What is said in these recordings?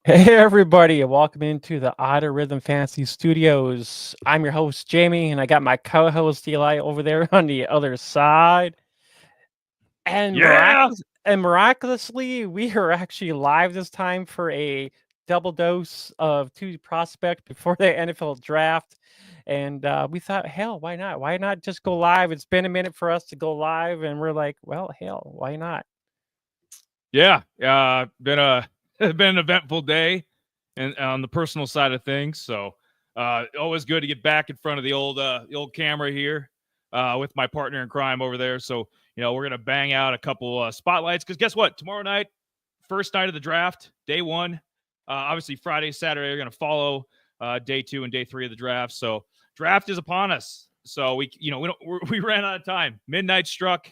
Hey everybody, and welcome into the Otter Rhythm Fantasy Studios. I'm your host Jamie, and I got my co-host Eli over there on the other side. And Yeah. miraculously, we are actually live this time for a double dose of two prospect before the NFL draft. And we thought, hell, why not? Why not just go live? It's been a minute for us to go live, and we're like, well, hell, why not? Yeah. Been a been an eventful day, and on the personal side of things. So, always good to get back in front of the old camera here, with my partner in crime over there. So, we're gonna bang out a couple spotlights because guess what? Tomorrow night, first night of the draft, day one. Obviously, Friday, Saturday are gonna follow day two and day three of the draft. So, draft is upon us. So we ran out of time. Midnight struck.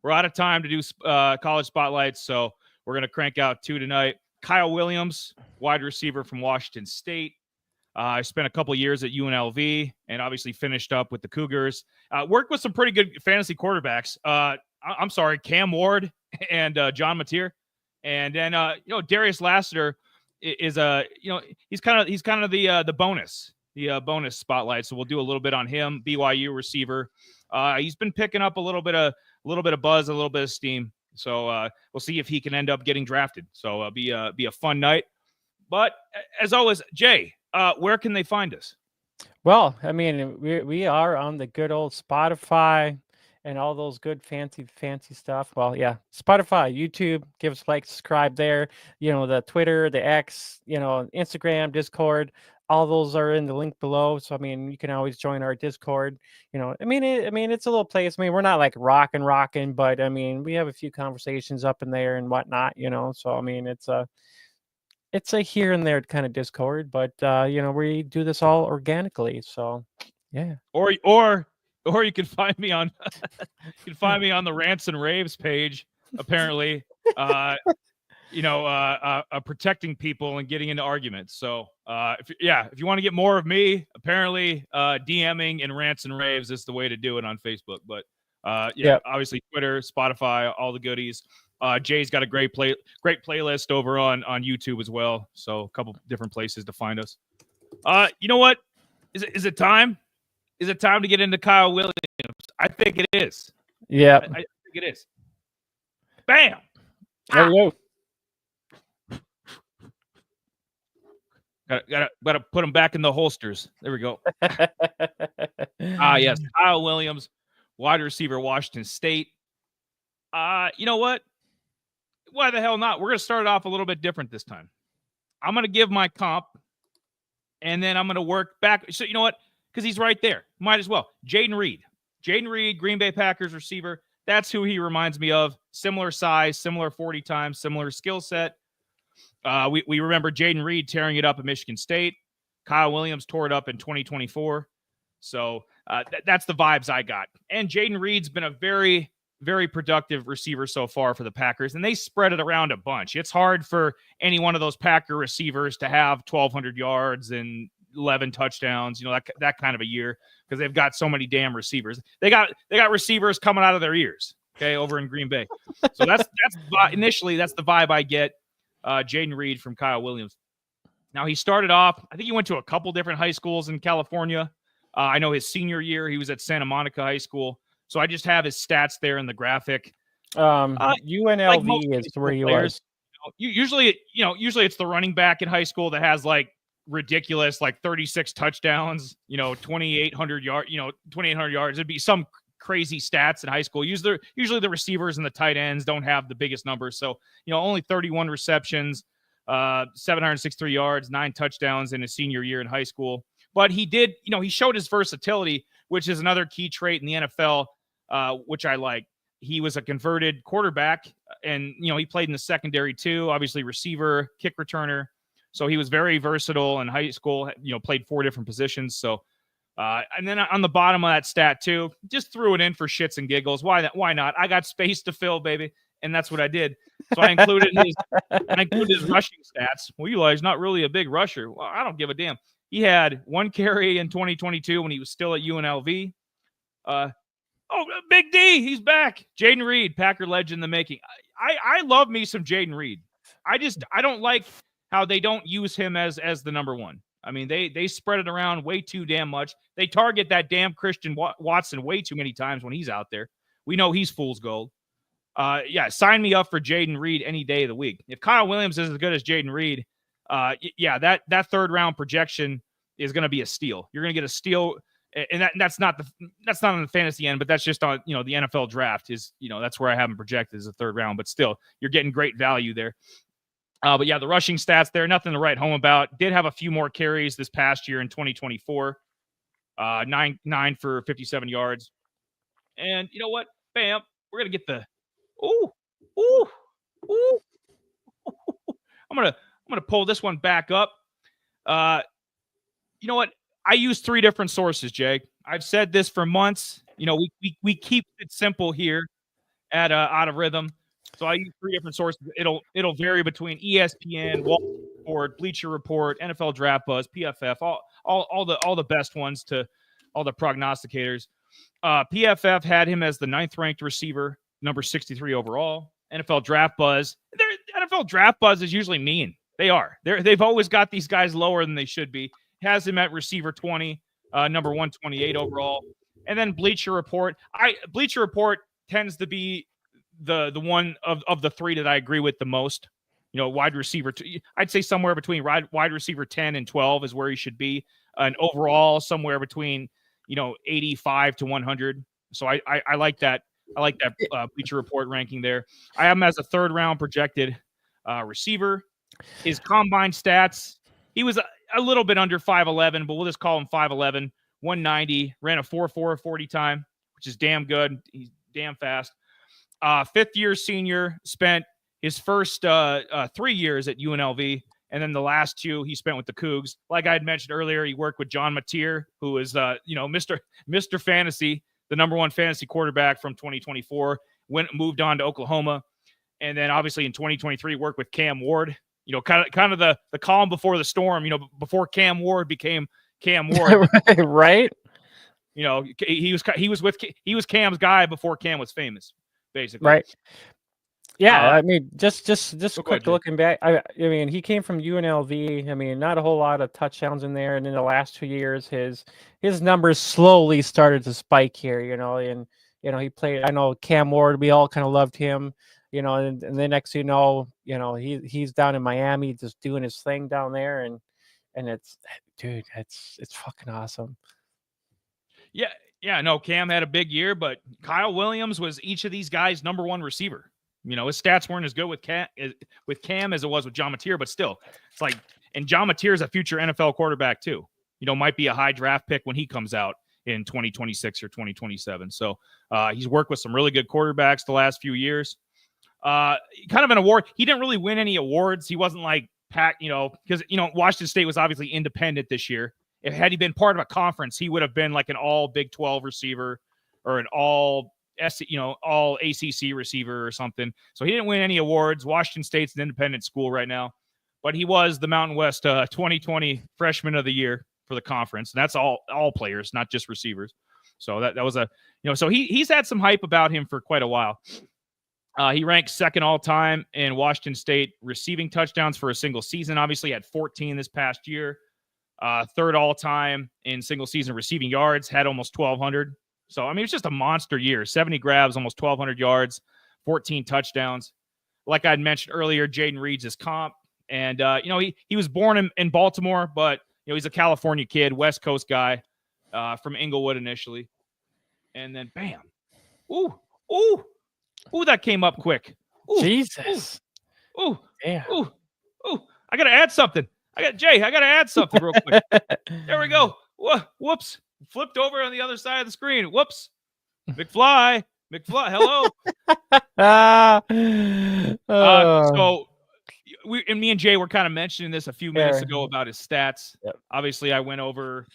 We're out of time to do college spotlights. So we're going to crank out two tonight. Kyle Williams, wide receiver from Washington State. I spent a couple years at UNLV and obviously finished up with the Cougars. Worked with some pretty good fantasy quarterbacks. I'm sorry, Cam Ward and John Mateer. And then Darius Lassiter is he's kind of the bonus, bonus spotlight. So we'll do a little bit on him, BYU receiver. He's been picking up a little bit of buzz, a little bit of steam. So we'll see if he can end up getting drafted. So be a fun night. But as always, Jay, where can they find us? Well, I mean, we are on the good old Spotify and all those good fancy stuff. Well, yeah, Spotify, YouTube, give us a like, subscribe there. The Twitter, the X, Instagram, Discord, all those are in the link below. So I mean, you can always join our Discord. It's a little place. I mean, we're not like rocking, but I mean, we have a few conversations up in there and whatnot. So I mean, it's a here and there kind of Discord, but we do this all organically. So yeah. Or you can find me on the Rants and Raves page. Apparently, protecting people and getting into arguments. So if you want to get more of me, apparently DMing and Rants and Raves is the way to do it on Facebook. But obviously Twitter, Spotify, all the goodies. Jay's got a great playlist over on YouTube as well. So a couple different places to find us. You know what? Is it time? Is it time to get into Kyle Williams? I think it is. Yeah. I think it is. Bam! There we go. Gotta put them back in the holsters. There we go. Yes. Kyle Williams, wide receiver, Washington State. You know what? Why the hell not? We're going to start it off a little bit different this time. I'm going to give my comp, and then I'm going to work back. So you know what? Because he's right there. Might as well. Jayden Reed. Jayden Reed, Green Bay Packers receiver. That's who he reminds me of. Similar size, similar 40 times, similar skill set. We remember Jayden Reed tearing it up at Michigan State. Kyle Williams tore it up in 2024. So that's the vibes I got. And Jayden Reed's been a very, very productive receiver so far for the Packers, and they spread it around a bunch. It's hard for any one of those Packer receivers to have 1,200 yards and 11 touchdowns, that kind of a year, because they've got so many damn receivers. They got receivers coming out of their ears, okay, over in Green Bay. So that's initially that's the vibe I get. Jayden Reed from Kyle Williams. Now he started off, I think he went to a couple different high schools in California. I know his senior year he was at Santa Monica High School. So I just have his stats there in the graphic. UNLV is where he was. Usually it's the running back in high school that has like ridiculous, like 36 touchdowns, 2,800 yards, 2,800 yards. It'd be some crazy stats in high school. Usually the receivers and the tight ends don't have the biggest numbers. So, only 31 receptions, 763 yards, 9 touchdowns in his senior year in high school. But he did, he showed his versatility, which is another key trait in the NFL, which I like. He was a converted quarterback, and, he played in the secondary too, obviously receiver, kick returner. So he was very versatile in high school, played 4 different positions. So, and then on the bottom of that stat too, just threw it in for shits and giggles. Why not? I got space to fill, baby. And that's what I did. So I included his rushing stats. Well, Eli's not really a big rusher. Well, I don't give a damn. He had 1 carry in 2022 when he was still at UNLV. Big D, he's back. Jayden Reed, Packer legend in the making. I love me some Jayden Reed. I don't like how they don't use him as the number one. I mean, they spread it around way too damn much. They target that damn Christian Watson way too many times when he's out there. We know he's fool's gold. Yeah, sign me up for Jaden Reed any day of the week. If Kyle Williams is as good as Jaden Reed, yeah, that third round projection is going to be a steal. You're going to get a steal, and that's not on the fantasy end, but that's just on the NFL draft is that's where I have him projected as a third round. But still, you're getting great value there. But yeah, the rushing stats there, nothing to write home about. Did have a few more carries this past year in 2024. 9 for 57 yards. And you know what? Bam, we're gonna get the ooh. I'm gonna pull this one back up. You know what? I use 3 different sources, Jay. I've said this for months. We keep it simple here at Out of Rhythm. So I use 3 different sources. It'll vary between ESPN, Wall Street Report, Bleacher Report, NFL Draft Buzz, PFF, all the best ones to all the prognosticators. PFF had him as the 9th ranked receiver, number 63 overall. NFL Draft Buzz. NFL Draft Buzz is usually mean. They are. They've always got these guys lower than they should be. Has him at receiver 20, number 128 overall. And then Bleacher Report. Bleacher Report tends to be the one of the 3 that I agree with the most. Wide receiver. I'd say somewhere between wide receiver 10 and 12 is where he should be. And overall, somewhere between 85 to 100. So I like that. I like that Bleacher Report ranking there. I have him as a 3rd round projected receiver. His combine stats, he was a little bit under 5'11", but we'll just call him 5'11", 190, ran a 4.4 40 time, which is damn good. He's damn fast. 5th-year senior, spent his first 3 years at UNLV, and then the last 2 he spent with the Cougs. Like I had mentioned earlier, he worked with John Mateer, who is Mr. Fantasy, the number 1 fantasy quarterback from 2024. Moved on to Oklahoma, and then obviously in 2023 worked with Cam Ward. Kind of the calm before the storm. Before Cam Ward became Cam Ward, right? He was Cam's guy before Cam was famous, basically. Right. Yeah, I mean, just quick ahead, looking back. I mean, he came from UNLV. I mean, not a whole lot of touchdowns in there, and in the last 2 years, his numbers slowly started to spike here. And he played. I know Cam Ward. We all kind of loved him. And the next he's down in Miami just doing his thing down there, and it's fucking awesome. Yeah. No, Cam had a big year, but Kyle Williams was each of these guys' number 1 receiver. His stats weren't as good with Cam as it was with John Mateer, but still, it's like, and John Mateer is a future NFL quarterback too. Might be a high draft pick when he comes out in 2026 or 2027. So he's worked with some really good quarterbacks the last few years. Kind of an award. He didn't really win any awards. He wasn't like packed, because Washington State was obviously independent this year. Had he been part of a conference, he would have been like an all Big 12 receiver or an all ACC receiver or something. So he didn't win any awards. Washington State's an independent school right now, but he was the Mountain West 2020 Freshman of the Year for the conference, and that's all players, not just receivers. So that was so he's had some hype about him for quite a while. He ranks 2nd all time in Washington State receiving touchdowns for a single season. Obviously, had 14 this past year. 3rd all time in single season receiving yards. Had almost 1,200. So I mean, it's just a monster year. 70 grabs, almost 1,200 yards, 14 touchdowns. Like I'd mentioned earlier, Jaden Reed's his comp, and he was born in Baltimore, but he's a California kid, West Coast guy, from Inglewood initially, and then bam, ooh, that came up quick. Ooh, Jesus. Ooh. Yeah. Ooh. I got to add something. I got to add something real quick. There we go. Whoops. Flipped over on the other side of the screen. Whoops. McFly. Hello. So me and Jay were kind of mentioning this a few minutes ago about his stats. Yep. Obviously, I went over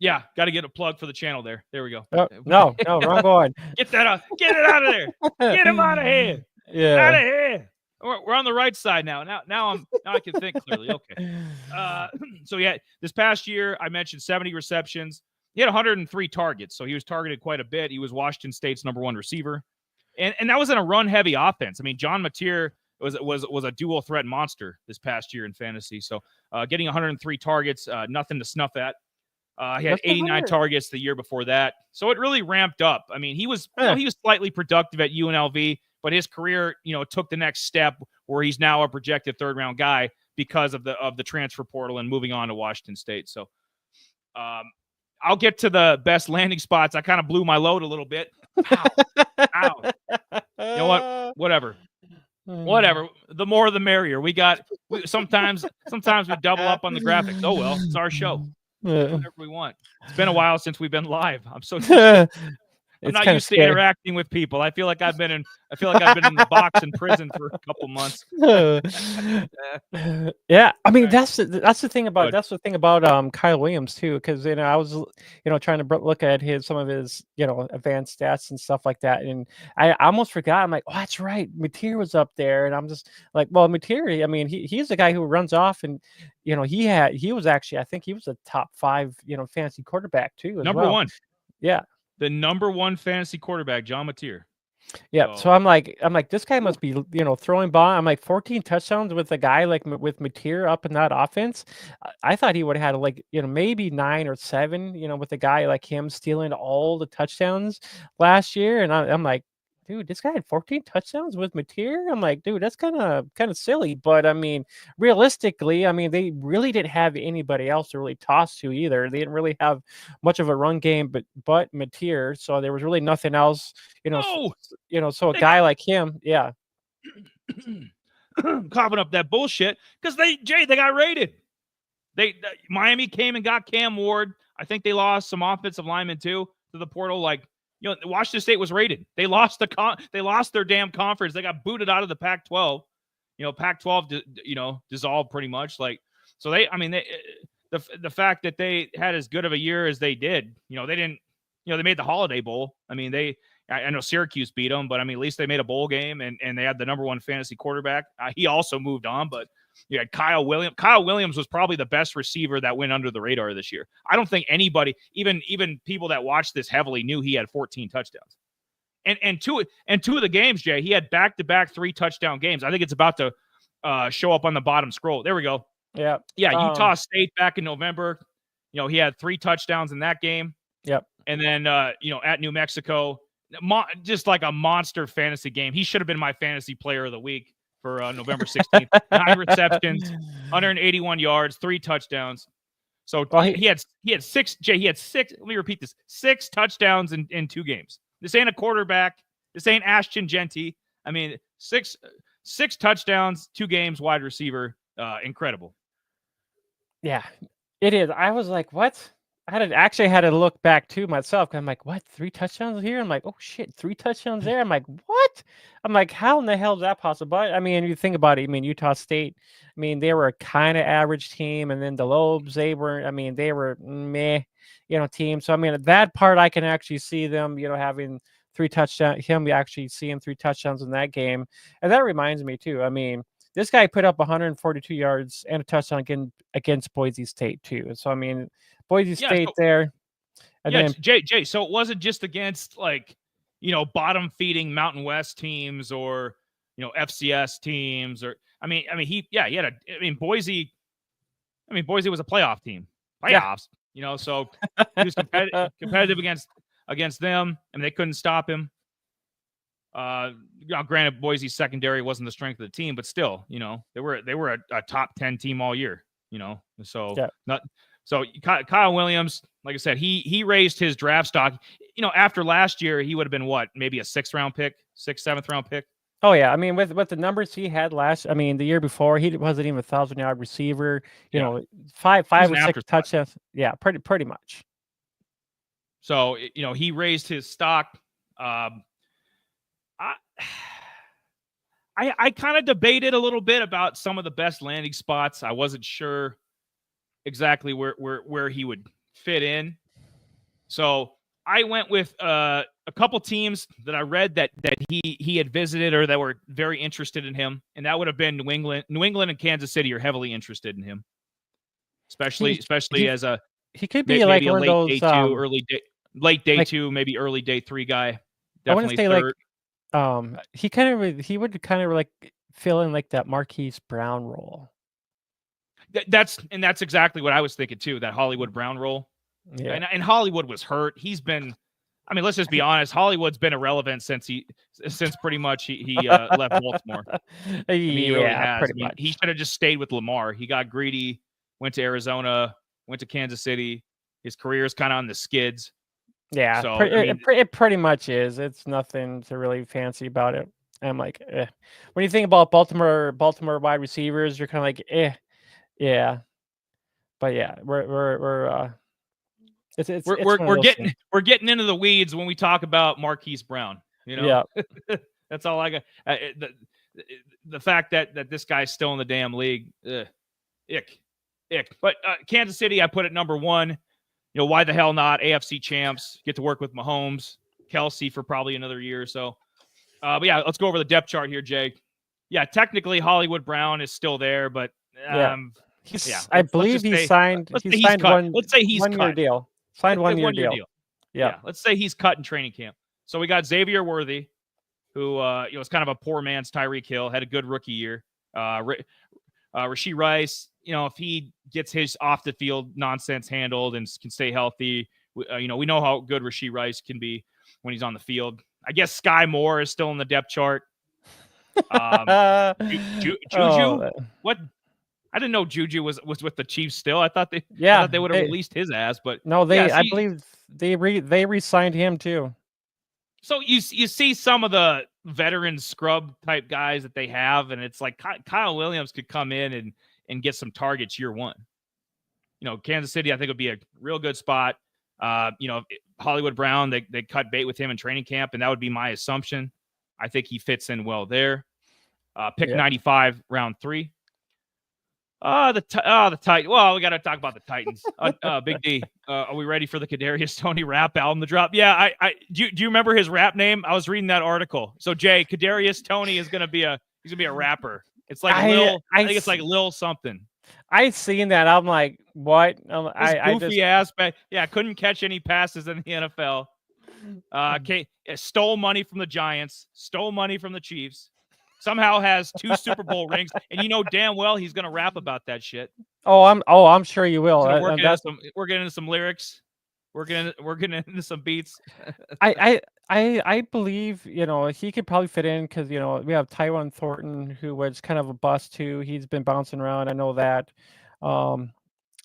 yeah, got to get a plug for the channel there. There we go. No, wrong one. Get that out. Get it out of there. Get him out of here. Yeah. Out of here. We're on the right side now. Now I can think clearly. Okay. So yeah, this past year I mentioned 70 receptions. He had 103 targets, so he was targeted quite a bit. He was Washington State's number 1 receiver, and that was in a run-heavy offense. I mean, John Mateer was a dual threat monster this past year in fantasy. So getting 103 targets, nothing to snuff at. He had 89 targets the year before that, so it really ramped up. I mean, he was he was slightly productive at UNLV, but his career took the next step where he's now a projected 3rd-round guy because of the transfer portal and moving on to Washington State. So I'll get to the best landing spots. I kind of blew my load a little bit. Ow. You know what? Whatever. The more the merrier. Sometimes we double up on the graphics. Oh well, it's our show. Do whatever we want. It's been a while since we've been live. I'm so I'm not used to interacting with people. I feel like I've been in the box in prison for a couple months. Yeah, I mean that's the thing about Kyle Williams too, because I was trying to look at some of his advanced stats and stuff like that, and I almost forgot. I'm like, oh, that's right, Mateer was up there, and I'm just like, well, Mateer, I mean, he's the guy who runs off, and he was actually, I think he was a top 5 fantasy quarterback too. Number one. Yeah. The number 1 fantasy quarterback, John Mateer. Yeah, so I'm like, this guy must be, throwing ball. I'm like 14 touchdowns with a guy like with Mateer up in that offense. I thought he would have had like, maybe 9 or 7, with a guy like him stealing all the touchdowns last year. And I'm like, dude, this guy had 14 touchdowns with Mateer. I'm like, dude, that's kind of silly. But I mean, realistically, I mean, they really didn't have anybody else to really toss to either. They didn't really have much of a run game, but Mateer. So there was really nothing else, So a guy like him, yeah. Coughing up that bullshit because they got raided. Miami came and got Cam Ward. I think they lost some offensive linemen too to the portal. Like, Washington State was raided. They lost their damn conference. They got booted out of the Pac-12. Pac-12 dissolved pretty much. Like, so the fact that they had as good of a year as they did, they didn't, they made the Holiday Bowl. I mean, I know Syracuse beat them, but I mean, at least they made a bowl game and they had the number 1 fantasy quarterback. He also moved on, but you had Kyle Williams. Kyle Williams was probably the best receiver that went under the radar this year. I don't think anybody, even people that watched this heavily, knew he had 14 touchdowns. And two of the games, Jay, he had back-to-back 3-touchdown games. I think it's about to show up on the bottom scroll. There we go. Yeah. Utah State back in November. He had 3 touchdowns in that game. Yep. And then at New Mexico, just like a monster fantasy game. He should have been my fantasy player of the week for November 16th. 9 receptions, 181 yards, 3 touchdowns. So he had 6. Jay, he had 6. Let me repeat this: 6 touchdowns in 2 games. This ain't a quarterback. This ain't Ashton Genty. I mean, 6 touchdowns, 2 games, wide receiver. Incredible. Yeah, it is. I was like, what? I had to look back to myself. I'm like, what? 3 touchdowns here? I'm like, oh shit, 3 touchdowns there. I'm like, what? I'm like, how in the hell is that possible? But I mean, you think about it. I mean, Utah State. I mean, they were a kind of average team, and then the Lobes, they were meh, team. So I mean, that part I can actually see them, having 3 touchdowns. Him actually seeing 3 touchdowns in that game, and that reminds me too. I mean, this guy put up 142 yards and a touchdown against Boise State too. So I mean, Boise State there. And then Jay. So it wasn't just against bottom feeding Mountain West teams or FCS teams or Boise. Boise was a playoff team. Playoffs. So he was competitive against them, and they couldn't stop him. Granted, Boise's secondary wasn't the strength of the team, but still, they were a top 10 team all year. So yeah. So Kyle Williams, like I said, he raised his draft stock. After last year, he would have been maybe a 6th round pick, 6th, 7th round pick. Oh yeah, I mean with the numbers he had the year before, he wasn't even a 1,000-yard receiver. Five or 6 touchdowns. Yeah, pretty much. So he raised his stock. I kind of debated a little bit about some of the best landing spots. I wasn't sure exactly where he would fit in. So I went with a couple teams that I read that he had visited or that were very interested in him, and that would have been New England. New England and Kansas City are heavily interested in him, especially as a he could be like one late of those late day 2, maybe early day 3 guy. Definitely I want to say third. he would kind of like filling like that Marquise Brown role. That's exactly what I was thinking too. That Hollywood Brown role. Yeah. And Hollywood was hurt. He's been, I mean, let's just be honest. Hollywood's been irrelevant since pretty much he left Baltimore. I mean, he really Yeah, has. pretty I mean, much. he should have just stayed with Lamar. He got greedy, went to Arizona, went to Kansas City. His career is kind of on the skids. Yeah, So I mean, it pretty much is. It's nothing to really fancy about it. I'm like, eh. When you think about Baltimore wide receivers, you're kind of like, eh, yeah. But yeah, it's one of we're those getting things. we're getting into the weeds when we talk about Marquise Brown. You know, Yeah. that's all I got. The fact that this guy's still in the damn league, ick. But Kansas City, I put at number 1. You know, why the hell not? AFC champs, get to work with Mahomes, Kelsey for probably another year or so. But yeah, let's go over the depth chart here, Jake. Yeah, technically Hollywood Brown is still there, but Yeah. I believe he signed. Let's He say he's signed cut. Let's say he's 1 year cut. deal. Signed 1 year 1 year deal. deal. Yeah. Let's say he's cut in training camp. So we got Xavier Worthy, who was kind of a poor man's Tyreek Hill, had a good rookie year. Rashee Rice, you know, if he gets his off the field nonsense handled and can stay healthy, we know how good Rashee Rice can be when he's on the field. I guess Sky Moore is still in the depth chart. Juju, what? I didn't know Juju was with the Chiefs still. I thought they would have released his ass, but no, I believe they re-signed him too. So you see some of the veteran scrub type guys that they have, and it's like Kyle Williams could come in and get some targets year 1. You know, Kansas City I think would be a real good spot. Hollywood Brown, they cut bait with him in training camp, and that would be my assumption. I think he fits in well there. Pick 95, round 3. The Titans. Well, we got to talk about the Titans. Big D. Are we ready for the Kadarius Toney rap album to drop? Yeah. Do you remember his rap name? I was reading that article. So Jay, Kadarius Toney is gonna be a rapper. It's like I think it's like Lil something. I seen that. I'm like, what? Goofy ass. Yeah, couldn't catch any passes in the NFL. Stole money from the Giants. Stole money from the Chiefs. Somehow has 2 Super Bowl rings, and you know damn well he's gonna rap about that shit. I'm sure you will. We're getting into some lyrics. We're getting into some beats. I believe he could probably fit in because we have Tywan Thornton, who was kind of a bust too. He's been bouncing around. I know that.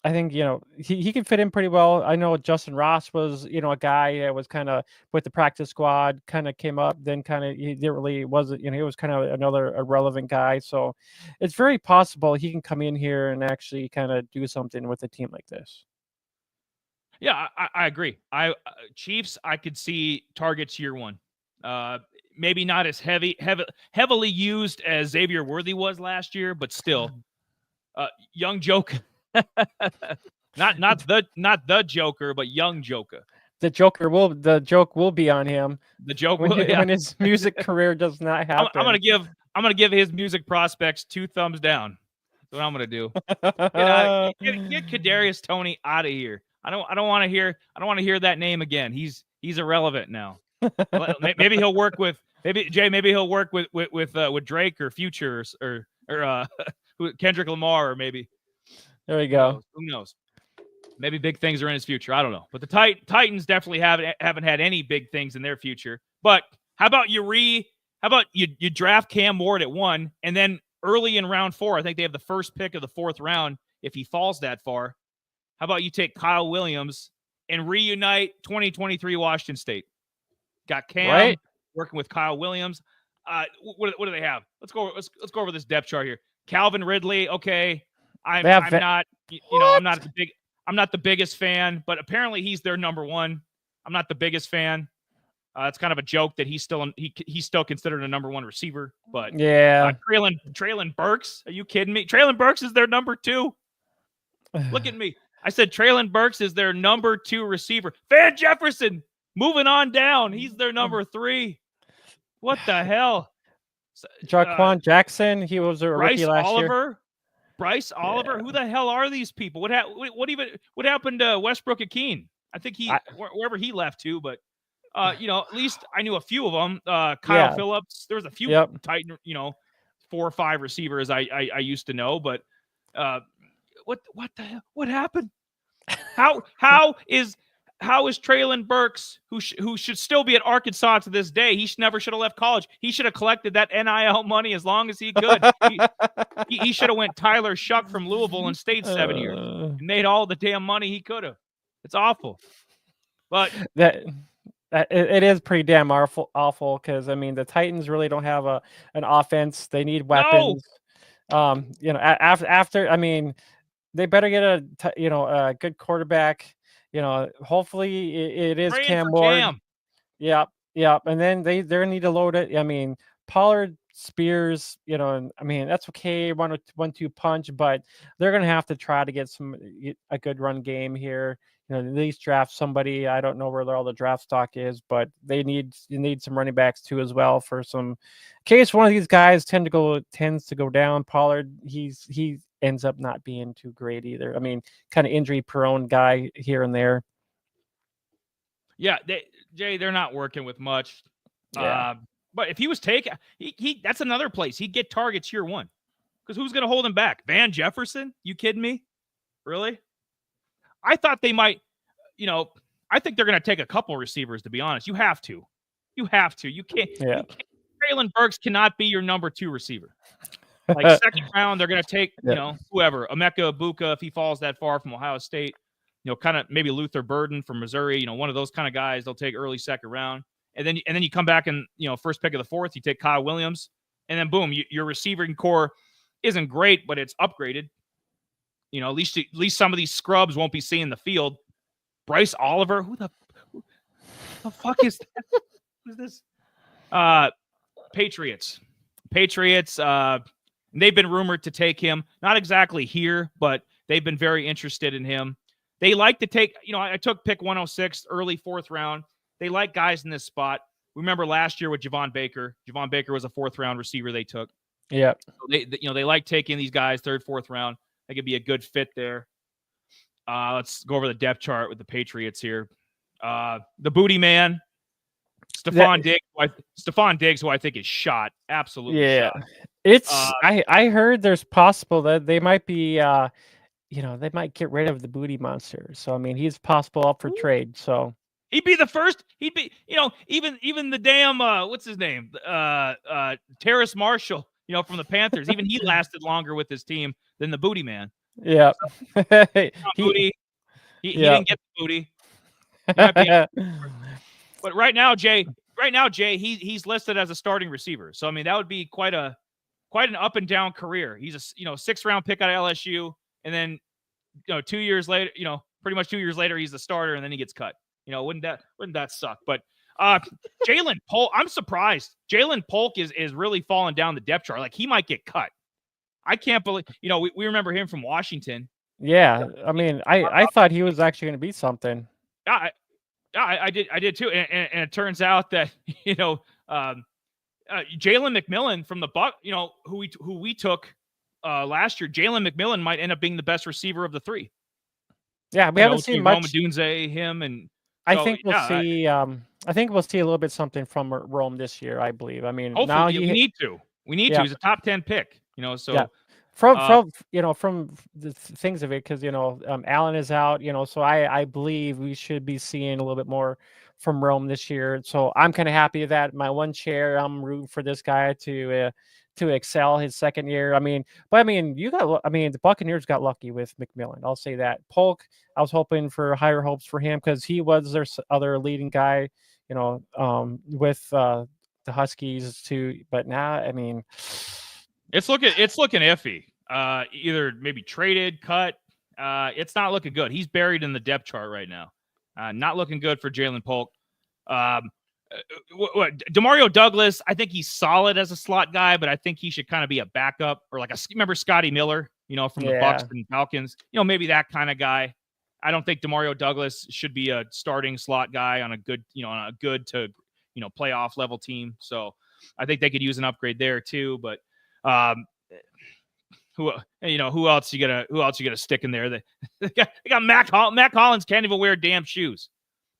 I think he can fit in pretty well. I know Justin Ross was a guy that was kind of with the practice squad, kind of came up, then kind of he didn't really wasn't he was kind of another irrelevant guy. So it's very possible he can come in here and actually kind of do something with a team like this. Yeah, I agree. Chiefs, I could see targets year 1. Maybe not as heavily used as Xavier Worthy was last year, but still, young Joker. not the Joker, but young Joker. The joke will be on him. The joke when his music career does not happen. I'm gonna give his music prospects 2 thumbs down. That's what I'm gonna do. Get Kadarius Toney out of here. I don't want to hear that name again. He's irrelevant now. Maybe he'll work with with Drake or Future or Kendrick Lamar or maybe. There we go. Who knows? Maybe big things are in his future. I don't know. But the Titans definitely haven't had any big things in their future. But how about you draft Cam Ward at 1, and then early in round 4, I think they have the first pick of the 4th round if he falls that far. How about you take Kyle Williams and reunite 2023 Washington State? Got Cam working with Kyle Williams. What do they have? Let's go over this depth chart here. Calvin Ridley, okay. I'm not the biggest fan, but apparently he's their number 1. I'm not the biggest fan. It's kind of a joke that he's still considered a number 1 receiver, but yeah. Treylon Burks, are you kidding me? Treylon Burks is their number 2. Look at me. I said Treylon Burks is their number 2 receiver. Van Jefferson moving on down. He's their number 3. What the hell? Jaquan Jackson, he was a rookie last year. Bryce Oliver, who the hell are these people? What happened to Westbrook-Ikhine? I think wherever he left to, but at least I knew a few of them. Kyle Phillips, there was a few Titan, 4 or 5 receivers I used to know. But what the hell? What happened? How is Traylon Burks, who should still be at Arkansas to this day? He never should have left college. He should have collected that NIL money as long as he could. He should have went Tyler Shuck from Louisville and stayed 7 years and made all the damn money he could have. It's awful. But it is pretty damn awful because I mean the Titans really don't have an offense. They need weapons. No. After I mean, they better get a good quarterback. Hopefully it is Cam Ward. Yep. And then they need to load it. I mean, Pollard, Spears, I mean, that's okay, 1-2 punch, but they're gonna have to try to get a good run game here. At least draft somebody. I don't know where all the draft stock is, but you need some running backs too as well for some in case one of these guys tends to go down. Pollard, he ends up not being too great either. I mean, kind of injury prone guy here and there. Yeah, they're not working with much. Yeah. But if he was taken, he that's another place. He'd get targets year one. Because who's going to hold him back? Van Jefferson? You kidding me? Really? I thought they might, I think they're going to take a couple receivers, to be honest. You have to. You can't. Yeah. Traylon Burks cannot be your number 2 receiver. Like second round, they're going to take, whoever. Emeka Ibuka, if he falls that far from Ohio State. Kind of maybe Luther Burden from Missouri, one of those kind of guys they'll take early second round. And then you come back and, first pick of the 4th, you take Kyle Williams. And then boom, your receiving core isn't great, but it's upgraded. At least some of these scrubs won't be seeing the field. Bryce Oliver, who the fuck is that? Who's this? Patriots. They've been rumored to take him. Not exactly here, but they've been very interested in him. They like to take, I took pick 106, early 4th round. They like guys in this spot. Remember last year with Javon Baker. Javon Baker was a 4th round receiver they took. Yeah. So they like taking these guys 3rd, 4th round. That could be a good fit there. Let's go over the depth chart with the Patriots here. The booty man, Stephon Diggs, who I think is shot. Absolutely shot. It's I heard there's possible that they might be they might get rid of the booty monster. So I mean he's possible up for trade. So he'd be the first. He'd be, even the damn what's his name? Terrace Marshall, from the Panthers. Even he lasted longer with his team than the booty man. Yeah. He didn't get the booty. But right now, Jay, he's listed as a starting receiver. So I mean, that would be quite an up and down career. He's a 6th round pick out of LSU, and then 2 years later, pretty much 2 years later, he's the starter, and then he gets cut. Wouldn't that suck? But Jalen Polk, I'm surprised. Jalen Polk is really falling down the depth chart. Like he might get cut. I can't believe, we remember him from Washington. Yeah. I mean, I thought he was actually going to be something. Yeah, I did too. And it turns out that, Jalen McMillan from the Buck, who we took last year, Jalen McMillan might end up being the best receiver of the 3. Yeah. We haven't seen much. Dunze, him, and I think we'll see. I think we'll see a little bit something from Rome this year. I believe. I mean, now we need to. He's a top 10 pick. So from the things of it, because Allen is out. So I believe we should be seeing a little bit more from Rome this year. So I'm kind of happy with that. My one chair, I'm rooting for this guy to excel his second year. The Buccaneers got lucky with McMillan. I'll say that. Polk, I was hoping for higher hopes for him because he was their other leading guy, with the Huskies too. But now, I mean, it's looking iffy. Either maybe traded, cut. It's not looking good. He's buried in the depth chart right now. Not looking good for Jalen Polk. Demario Douglas, I think he's solid as a slot guy, but I think he should kind of be a backup or remember Scotty Miller, from the Bucks and Falcons, maybe that kind of guy. I don't think Demario Douglas should be a starting slot guy on a good, to, playoff level team. So I think they could use an upgrade there too. But who else you gonna stick in there? They got Mac Hollins can't even wear damn shoes.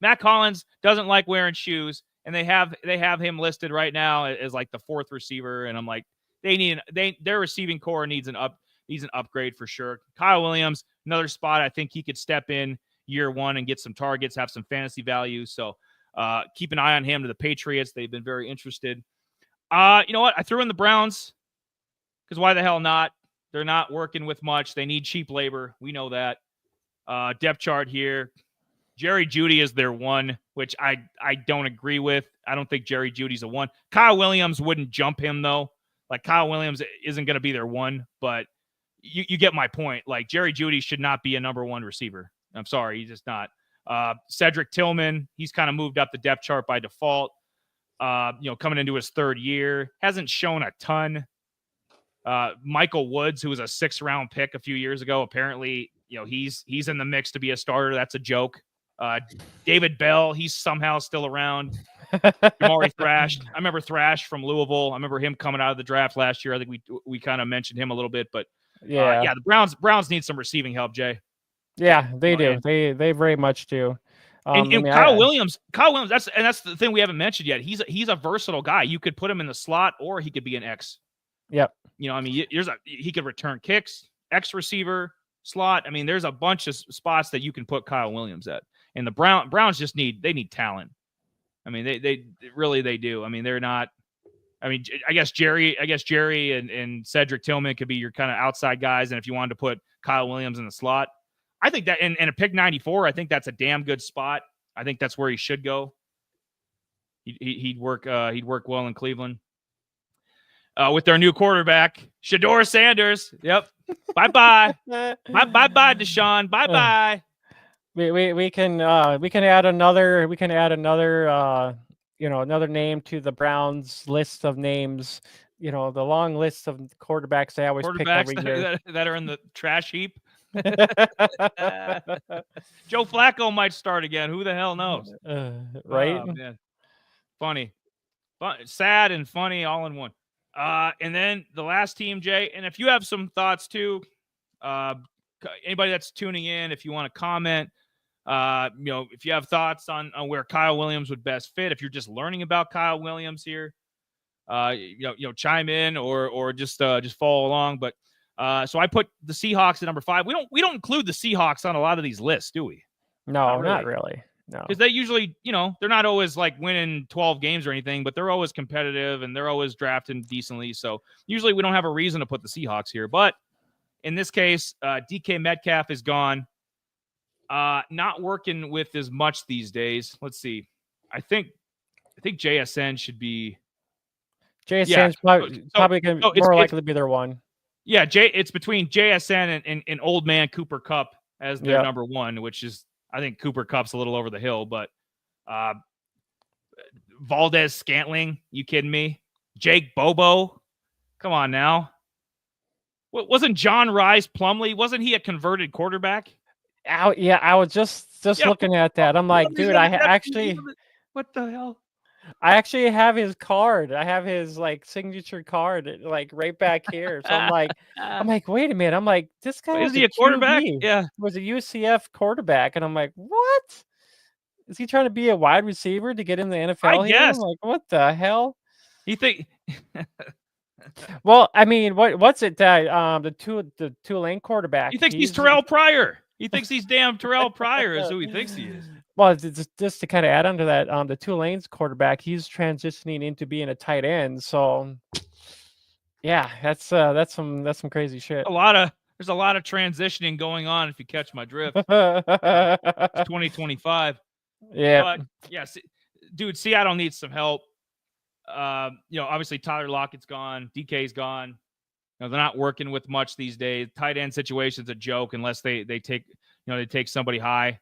Mac Hollins doesn't like wearing shoes, and they have him listed right now as like the 4th receiver. And I'm like, their receiving core needs an upgrade for sure. Kyle Williams, another spot I think he could step in year one and get some targets, have some fantasy value. So keep an eye on him to the Patriots. They've been very interested. You know what? I threw in the Browns because why the hell not? They're not working with much. They need cheap labor. We know that. Depth chart here. Jerry Jeudy is their one, which I don't agree with. I don't think Jerry Judy's a one. Kyle Williams wouldn't jump him, though. Like, Kyle Williams isn't going to be their one, but you get my point. Like, Jerry Jeudy should not be a number one receiver. I'm sorry, he's just not. Cedric Tillman, he's kind of moved up the depth chart by default. Coming into his third year, hasn't shown a ton. Michael Woods, who was a 6th-round pick a few years ago, apparently, he's in the mix to be a starter. That's a joke. David Bell, he's somehow still around. Jamari Thrash. I remember Thrash from Louisville. I remember him coming out of the draft last year. I think we kind of mentioned him a little bit, but the Browns need some receiving help, Jay. Yeah, they do. They very much do. Kyle Williams, that's the thing we haven't mentioned yet. He's a versatile guy. You could put him in the slot, or he could be an X. Yep. He could return kicks, X receiver, slot. I mean, there's a bunch of spots that you can put Kyle Williams at. And the Browns just need talent. I mean, they really do. I mean, they're not. I mean, I guess Jerry and Cedric Tillman could be your kind of outside guys. And if you wanted to put Kyle Williams in the slot, I think that in a pick 94, I think that's a damn good spot. I think that's where he should go. He'd work well in Cleveland. With their new quarterback, Shedeur Sanders. Yep. Bye-bye. Bye-bye, Deshaun. Bye-bye. We can add another another name to the Browns list of names. The long list of quarterbacks they always pick every year that are in the trash heap. Joe Flacco might start again. Who the hell knows? Right? Oh, man. Funny, sad and funny all in one. And then the last team, Jay. And if you have some thoughts too, anybody that's tuning in, if you want to comment, if you have thoughts on where Kyle Williams would best fit, if you're just learning about Kyle Williams here, chime in or just follow along. But so I put the Seahawks at number 5. We don't include the Seahawks on a lot of these lists, do we? No, not really. No, because they usually, they're not always like winning 12 games or anything, but they're always competitive and they're always drafting decently. So usually we don't have a reason to put the Seahawks here. But in this case, DK Metcalf is gone. Not working with as much these days. Let's see. I think JSN should be. JSN's probably going to be more likely to be their one. Yeah, it's between JSN and Old Man Cooper Kupp as their number one, which is, I think Cooper Kupp's a little over the hill, but Valdez Scantling, you kidding me? Jake Bobo, come on now. Wasn't John Rice Plumlee? Wasn't he a converted quarterback? Yeah, I was just looking at that. I'm like, dude, what the hell? I actually have his card. I have his signature card right back here. So I'm like, wait a minute. I'm like, this guy is he a quarterback? QB. Yeah, was a UCF quarterback, and I'm like, what? Is he trying to be a wide receiver to get in the NFL? I guess. I'm like, what the hell? You think? Well, I mean, what's it that the Tulane quarterback? He thinks he's Terrell Pryor. He thinks he's damn Terrell Pryor is who he thinks he is. Well, just to kind of add on to that, the Tulane's quarterback, he's transitioning into being a tight end. So, yeah, that's some crazy shit. There's a lot of transitioning going on. If you catch my drift, it's 2025. Yeah, but yeah, dude, Seattle needs some help. Obviously Tyler Lockett's gone, DK's gone. They're not working with much these days. Tight end situation's a joke unless they take somebody high.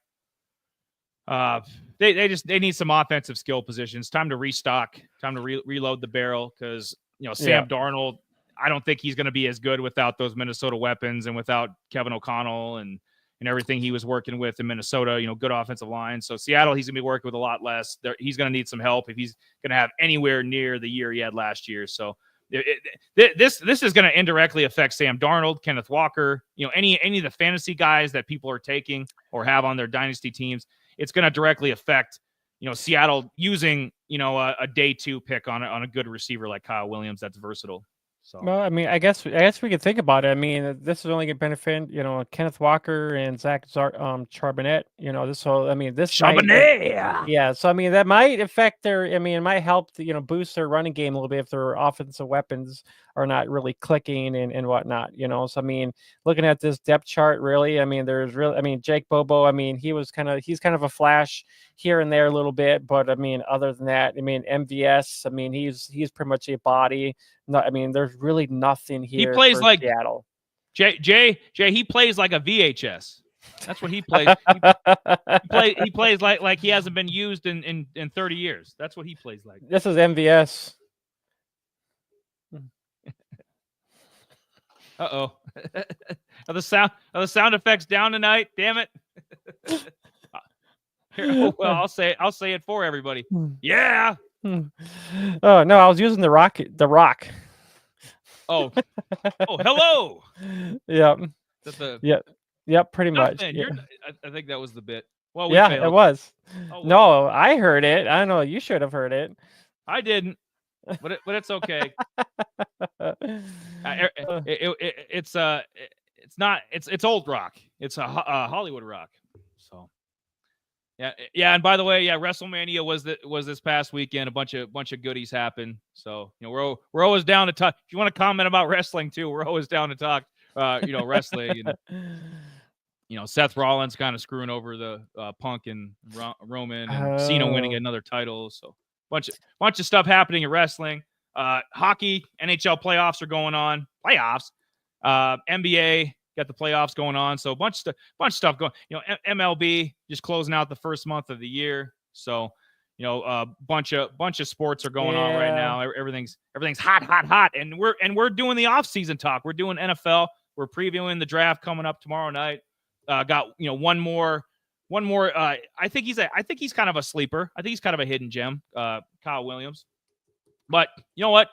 They need some offensive skill positions. Time to restock. Time to reload the barrel because Sam Darnold. I don't think he's going to be as good without those Minnesota weapons and without Kevin O'Connell and everything he was working with in Minnesota. Good offensive line. So Seattle, he's going to be working with a lot less. He's going to need some help if he's going to have anywhere near the year he had last year. So this is going to indirectly affect Sam Darnold, Kenneth Walker, any of the fantasy guys that people are taking or have on their dynasty teams. It's going to directly affect, Seattle using, a day 2 pick on a good receiver like Kyle Williams. That's versatile. So Well, I mean, I guess we could think about it. I mean, this is only going to benefit, Kenneth Walker and Charbonnet. This whole. I mean, this might. Charbonnet. Yeah, so I mean that might affect their. I mean, it might help boost their running game a little bit if their offensive weapons are not really clicking and whatnot. So I mean, looking at this depth chart, really, I mean, there's really. I mean, Jake Bobo. I mean, he's kind of a flash here and there a little bit, but I mean, other than that, I mean, MVS. I mean, he's pretty much a body. No, I mean, there's really nothing here. He plays for like Seattle. Jay. He plays like a VHS. That's what he plays. He plays like he hasn't been used in 30 years. That's what he plays like. This is MVS. Uh-oh. Are the sound effects down tonight? Damn it. Here, well, I'll say it for everybody. Yeah. Oh no, I was using the rock. Oh, hello. Yep. Yep, pretty much. Yeah. I think that was the bit. Well, we yeah, failed. it was. Oh, well. No, I heard it. I don't know. You should have heard it. I didn't, but it's okay. It's old rock. It's a Hollywood rock. So. Yeah, and by the way, WrestleMania was this past weekend. A bunch of goodies happened. So we're always down to talk. If you want to comment about wrestling too, we're always down to talk. Wrestling and Seth Rollins kind of screwing over the Punk and Roman, and Cena winning another title. So bunch of stuff happening in wrestling. Hockey, NHL playoffs are going on. NBA. Got the playoffs going on, so a bunch of stuff going. MLB just closing out the first month of the year, so bunch of sports are going on right now. Everything's hot, and we're doing the off season talk. We're doing NFL. We're previewing the draft coming up tomorrow night. Got one more. I think he's kind of a sleeper. I think he's kind of a hidden gem. Kyle Williams, but you know what?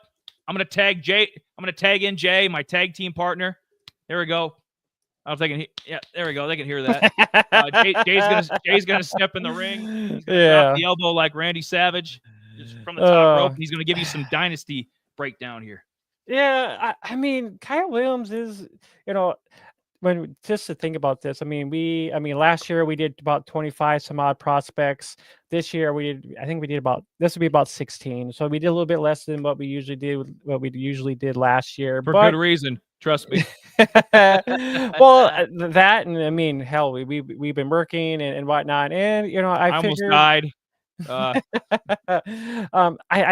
I'm gonna tag in Jay, my tag team partner. There we go. I don't think there we go. They can hear that. Jay's gonna step in the ring. He's gonna drop the elbow like Randy Savage just from the top rope. He's gonna give you some Dynasty breakdown here. Yeah, I mean, Kyle Williams is, when just to think about this, I mean, last year we did about 25 some odd prospects. This year this would be about 16. So we did a little bit less than what we usually did last year. For good reason. Trust me. Well, that, and I mean, hell, we've been working and whatnot, and I almost died. I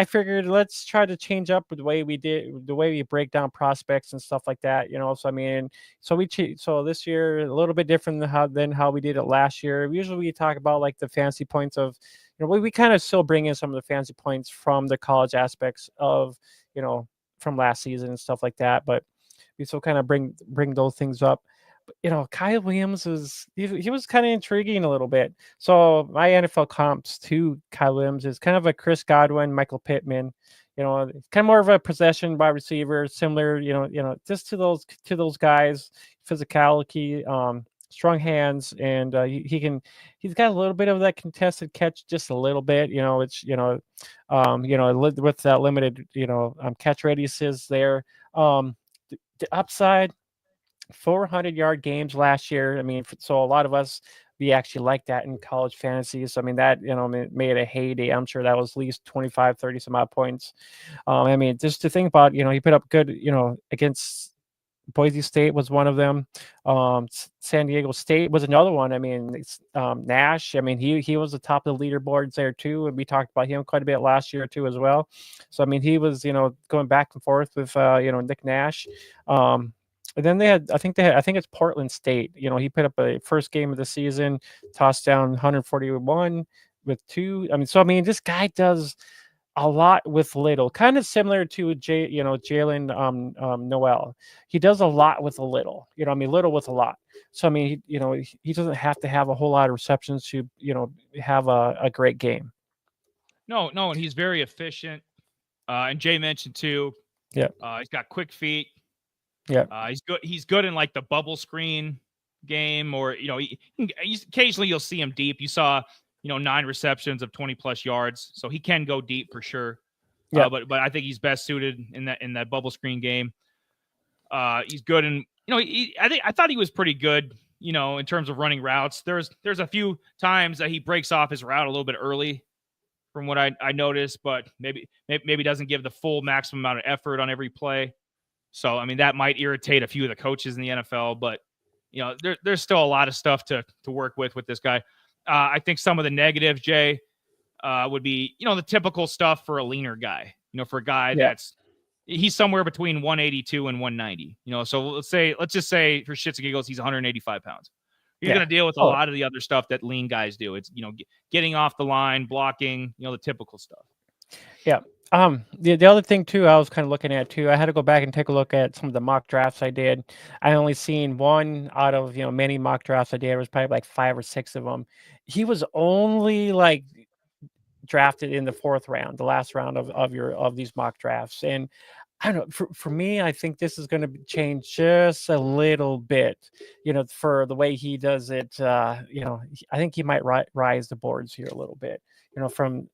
figured let's try to change up the way we break down prospects and stuff like that. So I mean, so this year a little bit different than how we did it last year. Usually we talk about like the fancy points of, we kind of still bring in some of the fancy points from the college aspects of, from last season and stuff like that, but we still kind of bring those things up. But, Kyle Williams he was kind of intriguing a little bit. So my NFL comps to Kyle Williams is kind of a Chris Godwin, Michael Pittman. Kind of more of a possession wide receiver, similar, just to those guys, physicality, strong hands, and he's got a little bit of that contested catch, just a little bit. It's with that limited catch radiuses there. The upside, 400-yard games last year. I mean, so a lot of us, we actually like that in college fantasy. So, I mean, that, made a heyday. I'm sure that was at least 25, 30 some odd points. I mean, just to think about, he put up good, against Boise State was one of them. San Diego State was another one. I mean, Nash, I mean, he was the top of the leaderboards there too. And we talked about him quite a bit last year too, as well. So, I mean, he was, going back and forth with, Nick Nash. And then I think it's Portland State. He put up a first game of the season, tossed down 141 with 2. I mean, this guy does a lot with little, kind of similar to Jalen Noel. He does a lot with a little, little with a lot. So, I mean, he doesn't have to have a whole lot of receptions to, have a great game. No, and he's very efficient. And Jay mentioned too. Yeah. He's got quick feet. Yeah. He's good in like the bubble screen game, or occasionally you'll see him deep. You saw 9 receptions of 20 plus yards, so he can go deep for sure. Yeah. But I think he's best suited in that bubble screen game. He's good, and I thought he was pretty good. In terms of running routes, there's a few times that he breaks off his route a little bit early, from what I noticed, but maybe doesn't give the full maximum amount of effort on every play. So I mean that might irritate a few of the coaches in the NFL, but there's still a lot of stuff to work with this guy. I think some of the negatives, Jay, would be the typical stuff for a leaner guy. For a guy Yeah. he's somewhere between 182 and 190. So let's just say for shits and giggles, he's 185 pounds. He's going to deal with a lot of the other stuff that lean guys do. It's getting off the line, blocking, the typical stuff. Yeah. The other thing too, I was kind of looking at too. I had to go back and take a look at some of the mock drafts I did. I only seen one out of many mock drafts I did. It was probably like 5 or 6 of them. He was only like drafted in the 4th round, the last round of these mock drafts. And I don't know, for me, I think this is going to change just a little bit, for the way he does it. I think he might rise the boards here a little bit, from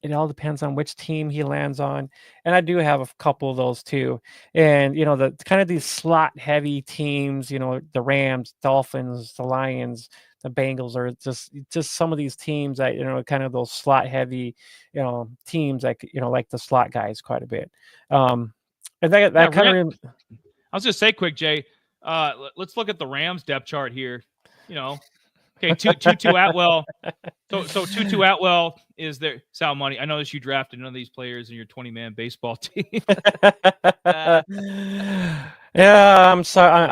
it all depends on which team he lands on. And I do have a couple of those too. And, the kind of these slot heavy teams, the Rams, Dolphins, the Lions, the Bengals are just some of these teams that, kind of those slot heavy, teams like the slot guys quite a bit. And that kind of, I was just say quick, Jay, let's look at the Rams depth chart here. Okay, Tutu Atwell. So Tutu Atwell is there. Sal Money. I noticed you drafted none of these players in your 20-man baseball team. Yeah, I'm sorry.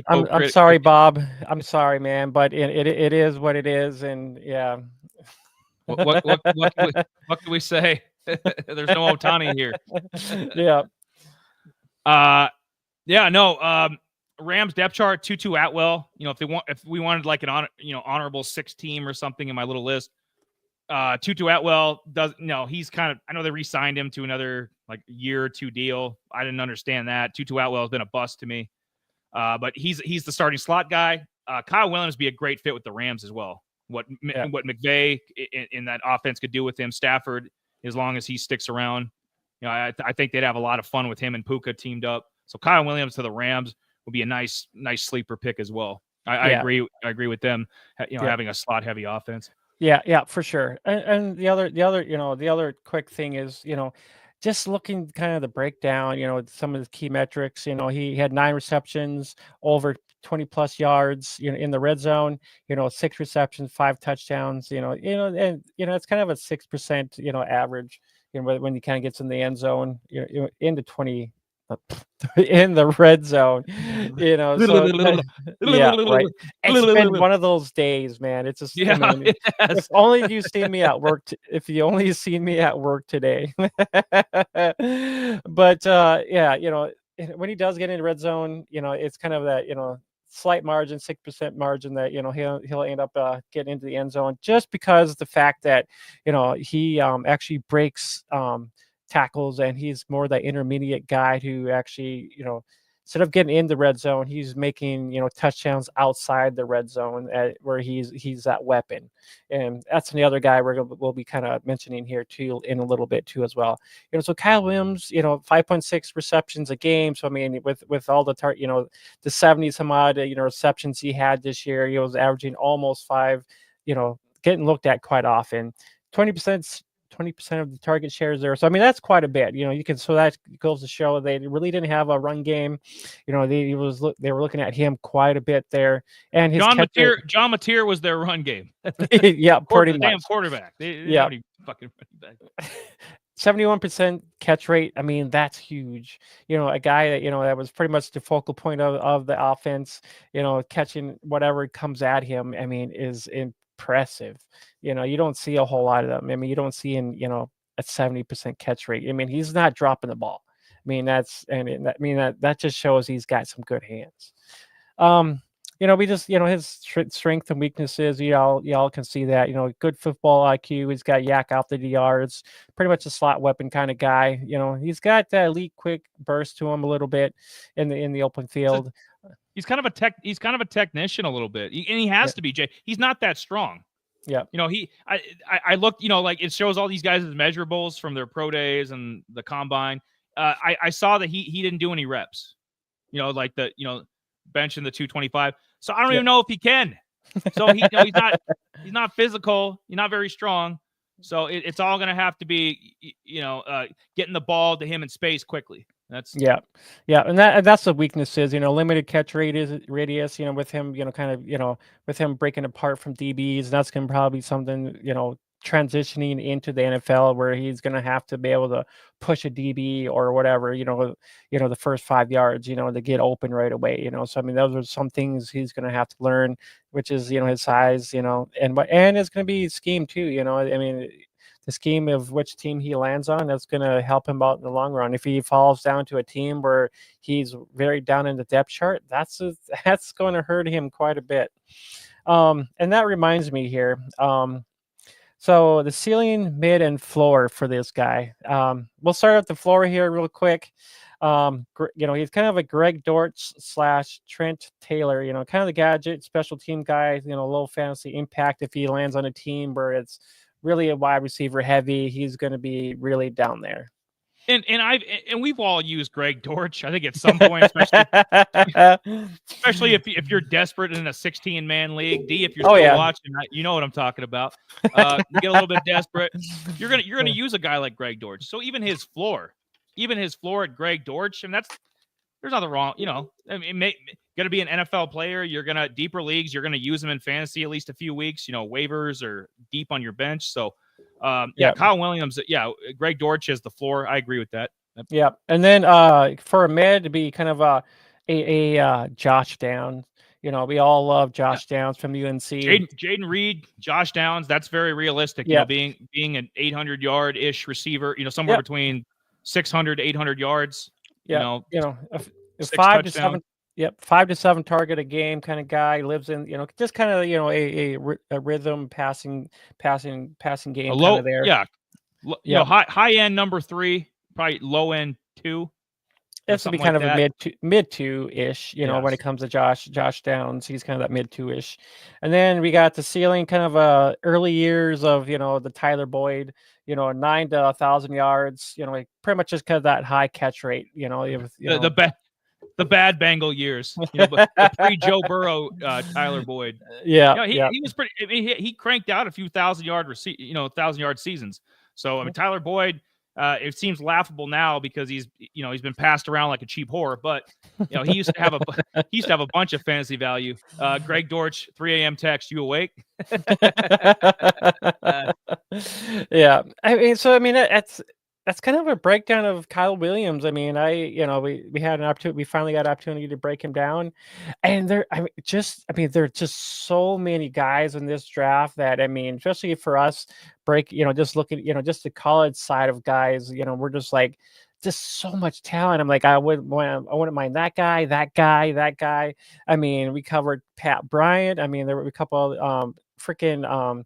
I'm sorry, Bob. I'm sorry, man. But it is what it is, and yeah. What can we say? There's no Otani here. Yeah. Yeah. No. Rams depth chart, Tutu Atwell. If we wanted like an honorable 6 team or something in my little list, Tutu Atwell he's kind of, I know they re-signed him to another like year or 2 deal. I didn't understand that. Tutu Atwell has been a bust to me. But he's the starting slot guy. Kyle Williams would be a great fit with the Rams as well. What McVay in that offense could do with him, Stafford, as long as he sticks around. I think they'd have a lot of fun with him and Puka teamed up. So Kyle Williams to the Rams would be a nice sleeper pick as well. I agree. I agree with them. Having a slot heavy offense. Yeah, for sure. And the other quick thing is, just looking kind of the breakdown, some of the key metrics. He had 9 receptions, over 20 plus yards, in the red zone. 6 receptions, 5 touchdowns. And it's kind of a 6%, average. When he kind of gets in the end zone, into 20. In the red zone, so yeah, right. It's been one of those days, man. It's just, if only you seen me at work. If you only seen me at work today, but yeah, when he does get in the red zone, it's kind of that, slight margin, 6% margin that he'll end up getting into the end zone, just because the fact that he actually breaks tackles, and he's more that intermediate guy who actually, instead of getting in the red zone, he's making touchdowns outside the red zone, where he's that weapon. And that's the other guy we'll be kind of mentioning here too in a little bit too as well. So Kyle Williams, 5.6 receptions a game. So I mean, with all the the 70 some odd receptions he had this year, he was averaging almost 5. Getting looked at quite often. 20% of the target shares there. So I mean, that's quite a bit. So that goes to show they really didn't have a run game. They were looking at him quite a bit there. And his John Mateer was their run game. Yeah, pretty much. Damn quarterback. Yeah, fucking running back. 71% catch rate. I mean, that's huge. A guy that that was pretty much the focal point of the offense. Catching whatever comes at him. I mean, is impressive. You don't see a whole lot of them. I mean, you don't see in a 70% catch rate. I mean, he's not dropping the ball. I mean, that just shows he's got some good hands. We just his strength and weaknesses. Y'all can see that. Good football IQ. He's got yak out the yards. Pretty much a slot weapon kind of guy. He's got that elite quick burst to him a little bit in the open field. He's kind of a technician a little bit, and he has to be. Jay, he's not that strong. Yeah. You know, I looked, you know, like it shows all these guys' measurables from their pro days and the combine. I saw that he didn't do any reps. You know, like the bench in the 225. So I don't Yeah. even know if he can. So he's not physical. He's not very strong. So it's all going to have to be getting the ball to him in space quickly. That's Yeah, yeah, and that's the weaknesses, limited catch radius, with him, kind of, with him breaking apart from DBs, that's gonna probably be something, transitioning into the NFL where he's gonna have to be able to push a DB or whatever, the first 5 yards, to get open right away, So I mean, those are some things he's gonna have to learn, which is, his size, and it's gonna be scheme too, I mean, the scheme of which team he lands on, that's going to help him out in the long run. If he falls down to a team where he's very down in the depth chart, that's going to hurt him quite a bit. And that reminds me here. So the ceiling, mid, and floor for this guy. We'll start at the floor here real quick. He's kind of a Greg Dortch / Trent Taylor, kind of the gadget special team guy, low fantasy impact. If he lands on a team where it's really a wide receiver heavy, he's going to be really down there. And we've all used Greg Dortch, I think, at some point, especially if you're desperate in a 16-man league. D, if you're still watching, you know what I'm talking about. You get a little bit desperate. You're gonna use a guy like Greg Dortch. So even his floor at Greg Dortch, and there's nothing wrong. I mean, going to be an NFL player. You're going to deeper leagues. You're going to use him in fantasy at least a few weeks, waivers or deep on your bench. So, Kyle Williams, Greg Dortch is the floor. I agree with that. Yeah. And then for a mid to be kind of a Josh Downs, we all love Josh Downs from UNC. Jaden Reed, Josh Downs, that's very realistic. Being an 800-yard-ish receiver, somewhere between 600 to 800 yards. Yeah, 5 to 7. Yep, 5 to 7 target a game kind of guy. Lives in, just kind of, a rhythm passing game kind of there. Yeah, high end number 3, probably low end 2. This would be kind of a mid 2-ish, when it comes to Josh Downs. He's kind of that mid 2-ish. And then we got the ceiling, kind of early years of, the Tyler Boyd, 9 to 1,000 yards, pretty much just kind of that high catch rate, the bad Bengal years, the pre-Joe Burrow Tyler Boyd. Yeah, he was pretty. I mean, he cranked out a few 1,000-yard seasons. So I mean, Tyler Boyd. It seems laughable now because he's been passed around like a cheap whore, but he used to have a bunch of fantasy value. Greg Dortch, 3 a.m. text, you awake? Yeah, I mean, that's kind of a breakdown of Kyle Williams. I mean, we had an opportunity. We finally got an opportunity to break him down, and there are just so many guys in this draft that, I mean, especially for us, just looking, just the college side of guys. We're just like, just so much talent. I'm like, I wouldn't mind that guy. I mean, we covered Pat Bryant. I mean, there were a couple of freaking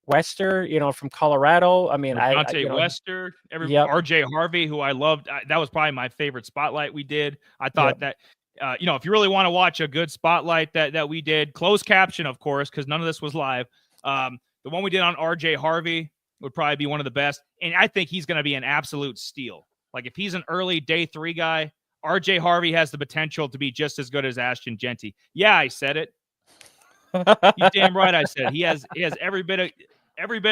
Wester, from Colorado. I mean, Wester, RJ Harvey, who I loved. That was probably my favorite spotlight we did. I thought that, if you really want to watch a good spotlight that we did, closed caption, of course, because none of this was live. The one we did on RJ Harvey would probably be one of the best. And I think he's going to be an absolute steal. Like, if he's an early day 3 guy, RJ Harvey has the potential to be just as good as Ashton Genty. Yeah, I said it. You damn right I said it. He has every bit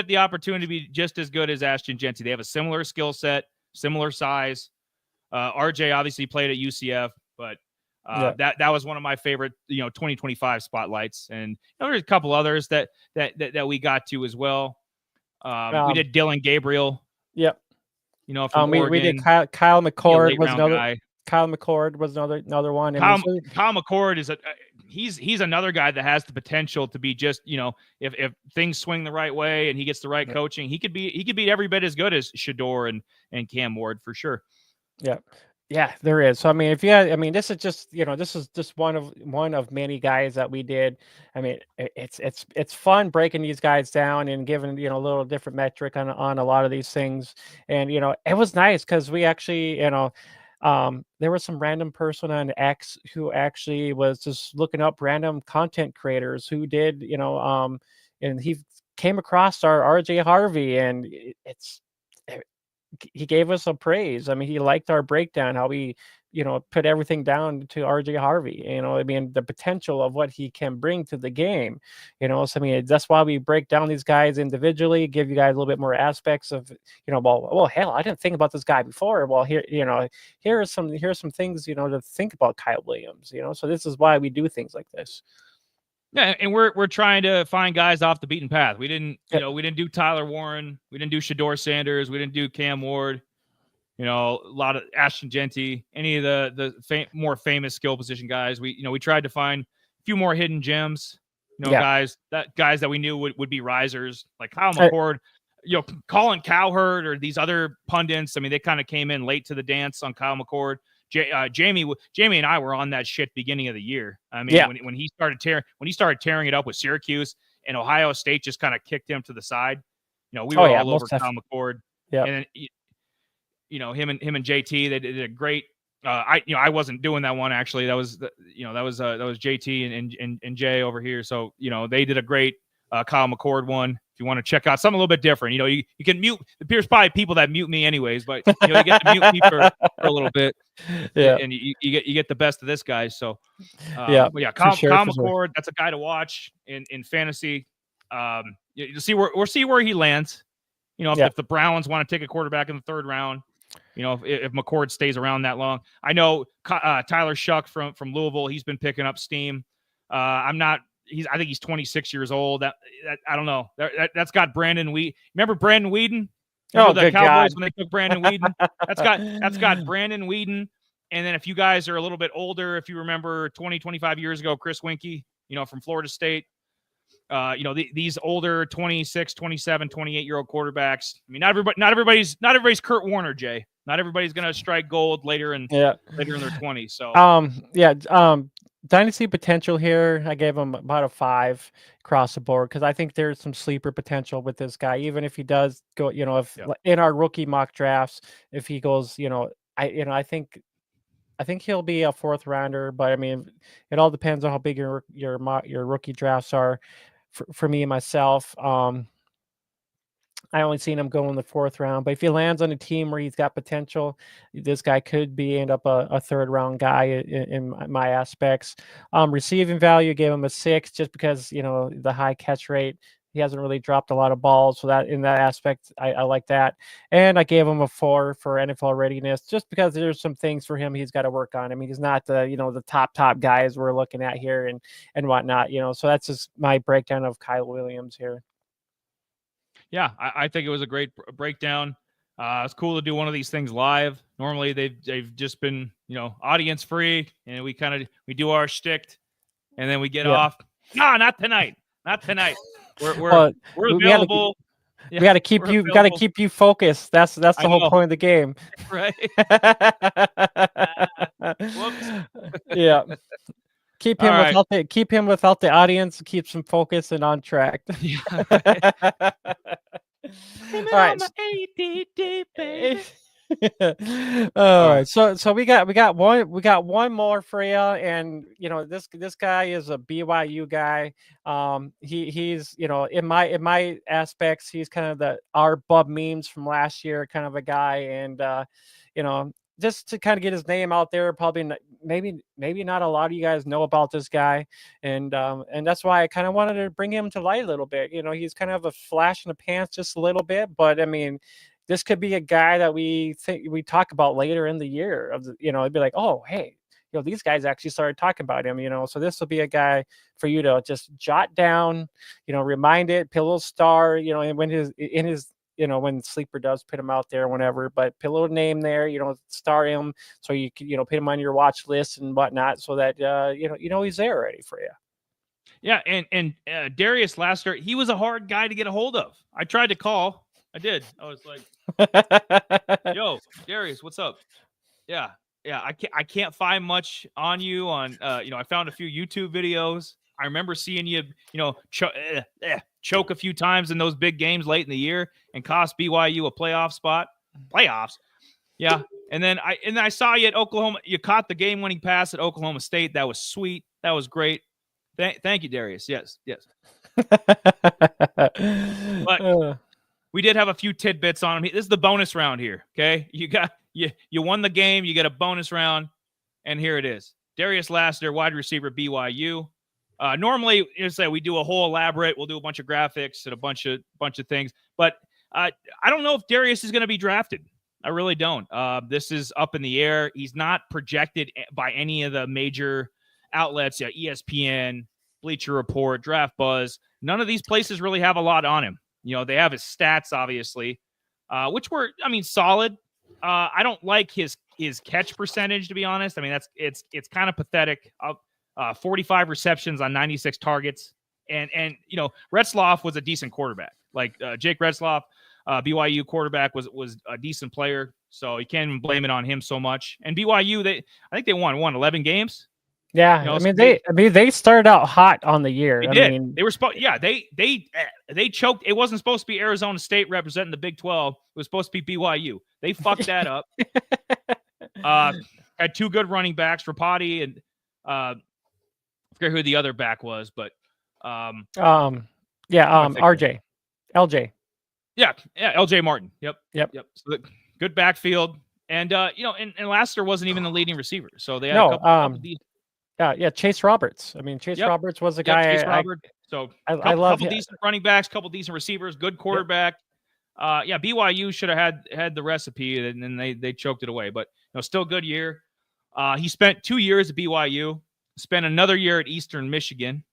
the opportunity to be just as good as Ashton Genty. They have a similar skill set, similar size. RJ obviously played at UCF, but that was one of my favorite 2025 spotlights. And there's a couple others that we got to as well. We did Dylan Gabriel. Yep. From Oregon. We did Kyle McCord was another guy. Kyle McCord was another one. Kyle McCord is he's another guy that has the potential to be just, if things swing the right way and he gets the right coaching, he could be every bit as good as Shador and Cam Ward for sure. Yeah. Yeah, there is. So I mean, this is just one of many guys that we did. I mean, it's fun breaking these guys down and giving a little different metric on a lot of these things. And it was nice because we actually there was some random person on X who actually was just looking up random content creators who did and he came across our RJ Harvey, and he gave us a praise. I mean, he liked our breakdown, how we, put everything down to RJ Harvey. I mean, the potential of what he can bring to the game. So I mean, that's why we break down these guys individually, give you guys a little bit more aspects of, well, hell, I didn't think about this guy before. Well, here's some things, to think about Kyle Williams. So this is why we do things like this. Yeah, and we're trying to find guys off the beaten path. We didn't, we didn't do Tyler Warren, we didn't do Shador Sanders, we didn't do Cam Ward, a lot of Ashton Genty, any of the more famous skill position guys. We tried to find a few more hidden gems, guys that we knew would be risers, like Kyle McCord, Colin Cowherd, or these other pundits. I mean, they kind of came in late to the dance on Kyle McCord. Jamie and I were on that shit beginning of the year. I mean, when he started tearing it up with Syracuse, and Ohio State just kind of kicked him to the side. We were all over Kyle McCord. Yeah, and then him and JT, they did a great. I wasn't doing that one actually. That was that was JT and Jay over here. So they did a great Kyle McCord one. If you want to check out something a little bit different, you can mute. There's probably people that mute me anyways, but you get to mute me for a little bit, and you get the best of this guy. So Kyle McCord, that's a guy to watch in fantasy. You see where he lands. If the Browns want to take a quarterback in the third round, if McCord stays around that long. I know Tyler Shuck from Louisville, he's been picking up steam. I think he's 26 years old. That I don't know. That's got Brandon Whedon. Remember Brandon Whedon? Remember the Cowboys when they took Brandon Whedon? That's got Brandon Whedon. And then if you guys are a little bit older, if you remember 25 years ago, Chris Winkie, from Florida State. These older 26, 27, 28-year-old quarterbacks. I mean, not everybody's Kurt Warner, Jay. Not everybody's going to strike gold later in their 20s. So Dynasty potential here, I gave him about a 5 across the board, because I think there's some sleeper potential with this guy. Even if he does go, in our rookie mock drafts, if he goes, I think he'll be a 4th rounder. But I mean, it all depends on how big your rookie drafts are. For me and myself, I only seen him go in the 4th round. But if he lands on a team where he's got potential, this guy could end up a 3rd round guy in my aspects. Receiving value, gave him a 6 just because, the high catch rate. He hasn't really dropped a lot of balls. So that in that aspect, I like that. And I gave him a 4 for NFL readiness, just because there's some things for him he's got to work on. I mean, he's not the, the top guys we're looking at here and whatnot, So that's just my breakdown of Kyle Williams here. Yeah, I think it was a great breakdown. It's cool to do one of these things live. Normally they've just been, audience free, and we do our shtick, and then we get off. No, not tonight. Not tonight. We're available. We got to keep you. Got to keep you focused. That's the whole point of the game, right? Yeah. Keep him without the audience. Keeps him focused and on track. Yeah, all right. All right. So we got one more for you, and this guy is a BYU guy. He's in my aspects, he's kind of our Bub Memes from last year kind of a guy, and just to kind of get his name out there. Probably maybe not a lot of you guys know about this guy, and that's why I kind of wanted to bring him to light a little bit. He's kind of a flash in the pants just a little bit, but I mean, this could be a guy that we talk about later in the year. It'd be like, oh, hey, these guys actually started talking about him. So this will be a guy for you to just jot down, remind it, put a little star, and when Sleeper does put him out there, whenever, but put a little name there, star him, so you can, put him on your watch list and whatnot, so that he's there ready for you. Yeah, and Darius Lassiter, he was a hard guy to get a hold of. I tried to call. I did. I was like, "Yo, Darius, what's up?" Yeah. I can't find much on you. I found a few YouTube videos. I remember seeing you, choke a few times in those big games late in the year and cost BYU a playoff spot. Playoffs, yeah. And then I saw you at Oklahoma. You caught the game-winning pass at Oklahoma State. That was sweet. That was great. Thank you, Darius. Yes. But we did have a few tidbits on him. This is the bonus round here. Okay, you won the game. You get a bonus round, and here it is. Darius Lassiter, wide receiver, BYU. Normally, say we do a whole elaborate. We'll do a bunch of graphics and a bunch of things. But I don't know if Darius is going to be drafted. I really don't. This is up in the air. He's not projected by any of the major outlets, ESPN, Bleacher Report, Draft Buzz. None of these places really have a lot on him. They have his stats, obviously, which were, solid. I don't like his catch percentage, to be honest. It's kind of pathetic. 45 receptions on 96 targets. And Retzloff was a decent quarterback. Like Jake Retzloff, BYU quarterback, was a decent player. So you can't even blame it on him so much. And BYU, I think they won 11 games. Yeah, they started out hot on the year. They did. They were supposed. Yeah, they choked. It wasn't supposed to be Arizona State representing the Big 12. It was supposed to be BYU. They fucked that up. Had two good running backs, Rapati and I forget who the other back was, but RJ, LJ. Yeah, LJ Martin. Yep. So good backfield, and and Lassiter wasn't even the leading receiver, so they had a couple of these. Chase Roberts. Chase Roberts was a guy. Chase Roberts. So I love couple decent running backs, couple decent receivers, good quarterback. BYU should have had the recipe, and then they choked it away. But still good year. He spent 2 years at BYU, spent another year at Eastern Michigan,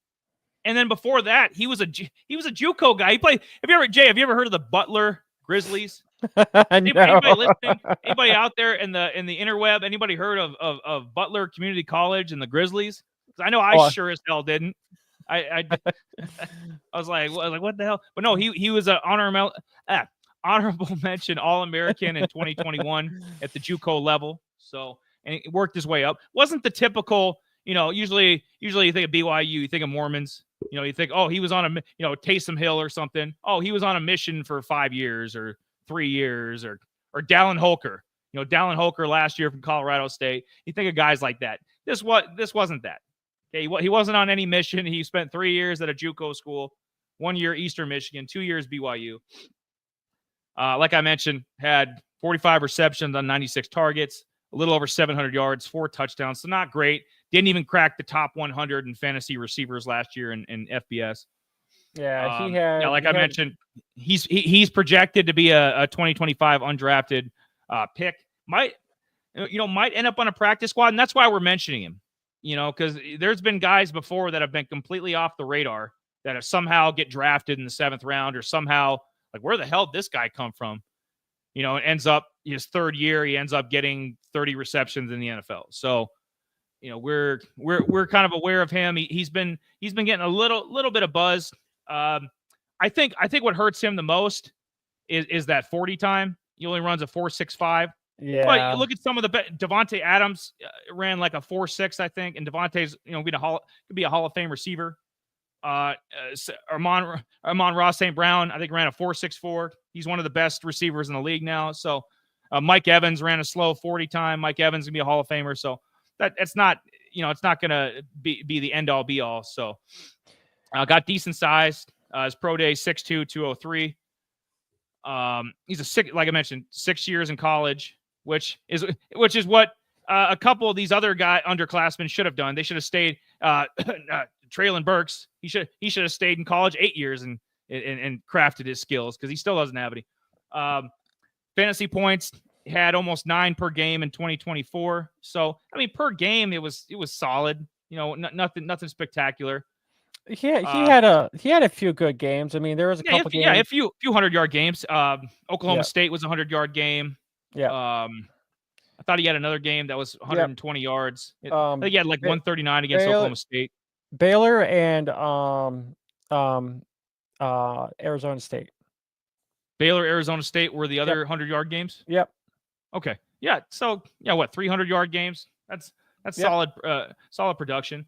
and then before that, he was a JUCO guy. He played. Have you ever heard of the Butler Grizzlies? Anybody listening? Anybody out there in the interweb? Anybody heard of Butler Community College and the Grizzlies? Because I know I sure as hell didn't. I was like, what the hell? But no, he was an honorable mention All-American in 2021 at the JUCO level. So, and he worked his way up. Wasn't the typical, usually you think of BYU, you think of Mormons. You think, oh, he was on a, Taysom Hill or something. Oh, he was on a mission for 5 years or 3 years, or Dallin Holker. Dallin Holker last year from Colorado State. You think of guys like that. This wasn't that. Okay, he wasn't on any mission. He spent 3 years at a JUCO school, 1 year Eastern Michigan, 2 years BYU. Like I mentioned, had 45 receptions on 96 targets, a little over 700 yards, 4 touchdowns. So not great. Didn't even crack the top 100 in fantasy receivers last year in FBS. Yeah, he had. I mentioned, he's projected to be a 2025 undrafted pick. Might end up on a practice squad, and that's why we're mentioning him. Because there's been guys before that have been completely off the radar that have somehow get drafted in the 7th round, or somehow like, where the hell did this guy come from? It ends up his 3rd year, he ends up getting 30 receptions in the NFL. So, we're kind of aware of him. He's been getting a little bit of buzz. I think what hurts him the most is that 40 time. He only runs a 4.65. Yeah. But look at some of the Devontae Adams ran like a 4.6, I think, and Devontae's could be a Hall of Fame receiver. Amon-Ra St. Brown, I think, ran a 4.64. He's one of the best receivers in the league now. So Mike Evans ran a slow 40 time. Mike Evans gonna be a Hall of Famer. So it's not it's not gonna be the end all be all. So got decent size. His pro day 6'2", 203. He's like I mentioned, 6 years in college, which is what a couple of these other underclassmen should have done. They should have stayed. Traylon Burks, he should have stayed in college 8 years and crafted his skills, because he still doesn't have any. Fantasy points, had almost 9 per game in 2024. So per game it was solid. Nothing spectacular. He had a few good games. there was a couple games. Yeah, a few 100-yard games. Oklahoma State was a 100-yard game. Yeah. I thought he had another game that was 120 yards. I think he had like 139 against Oklahoma State. Baylor and Arizona State. Baylor, Arizona State were the other 100-yard games? Yep. Okay. Yeah. So, 300-yard games? That's solid production.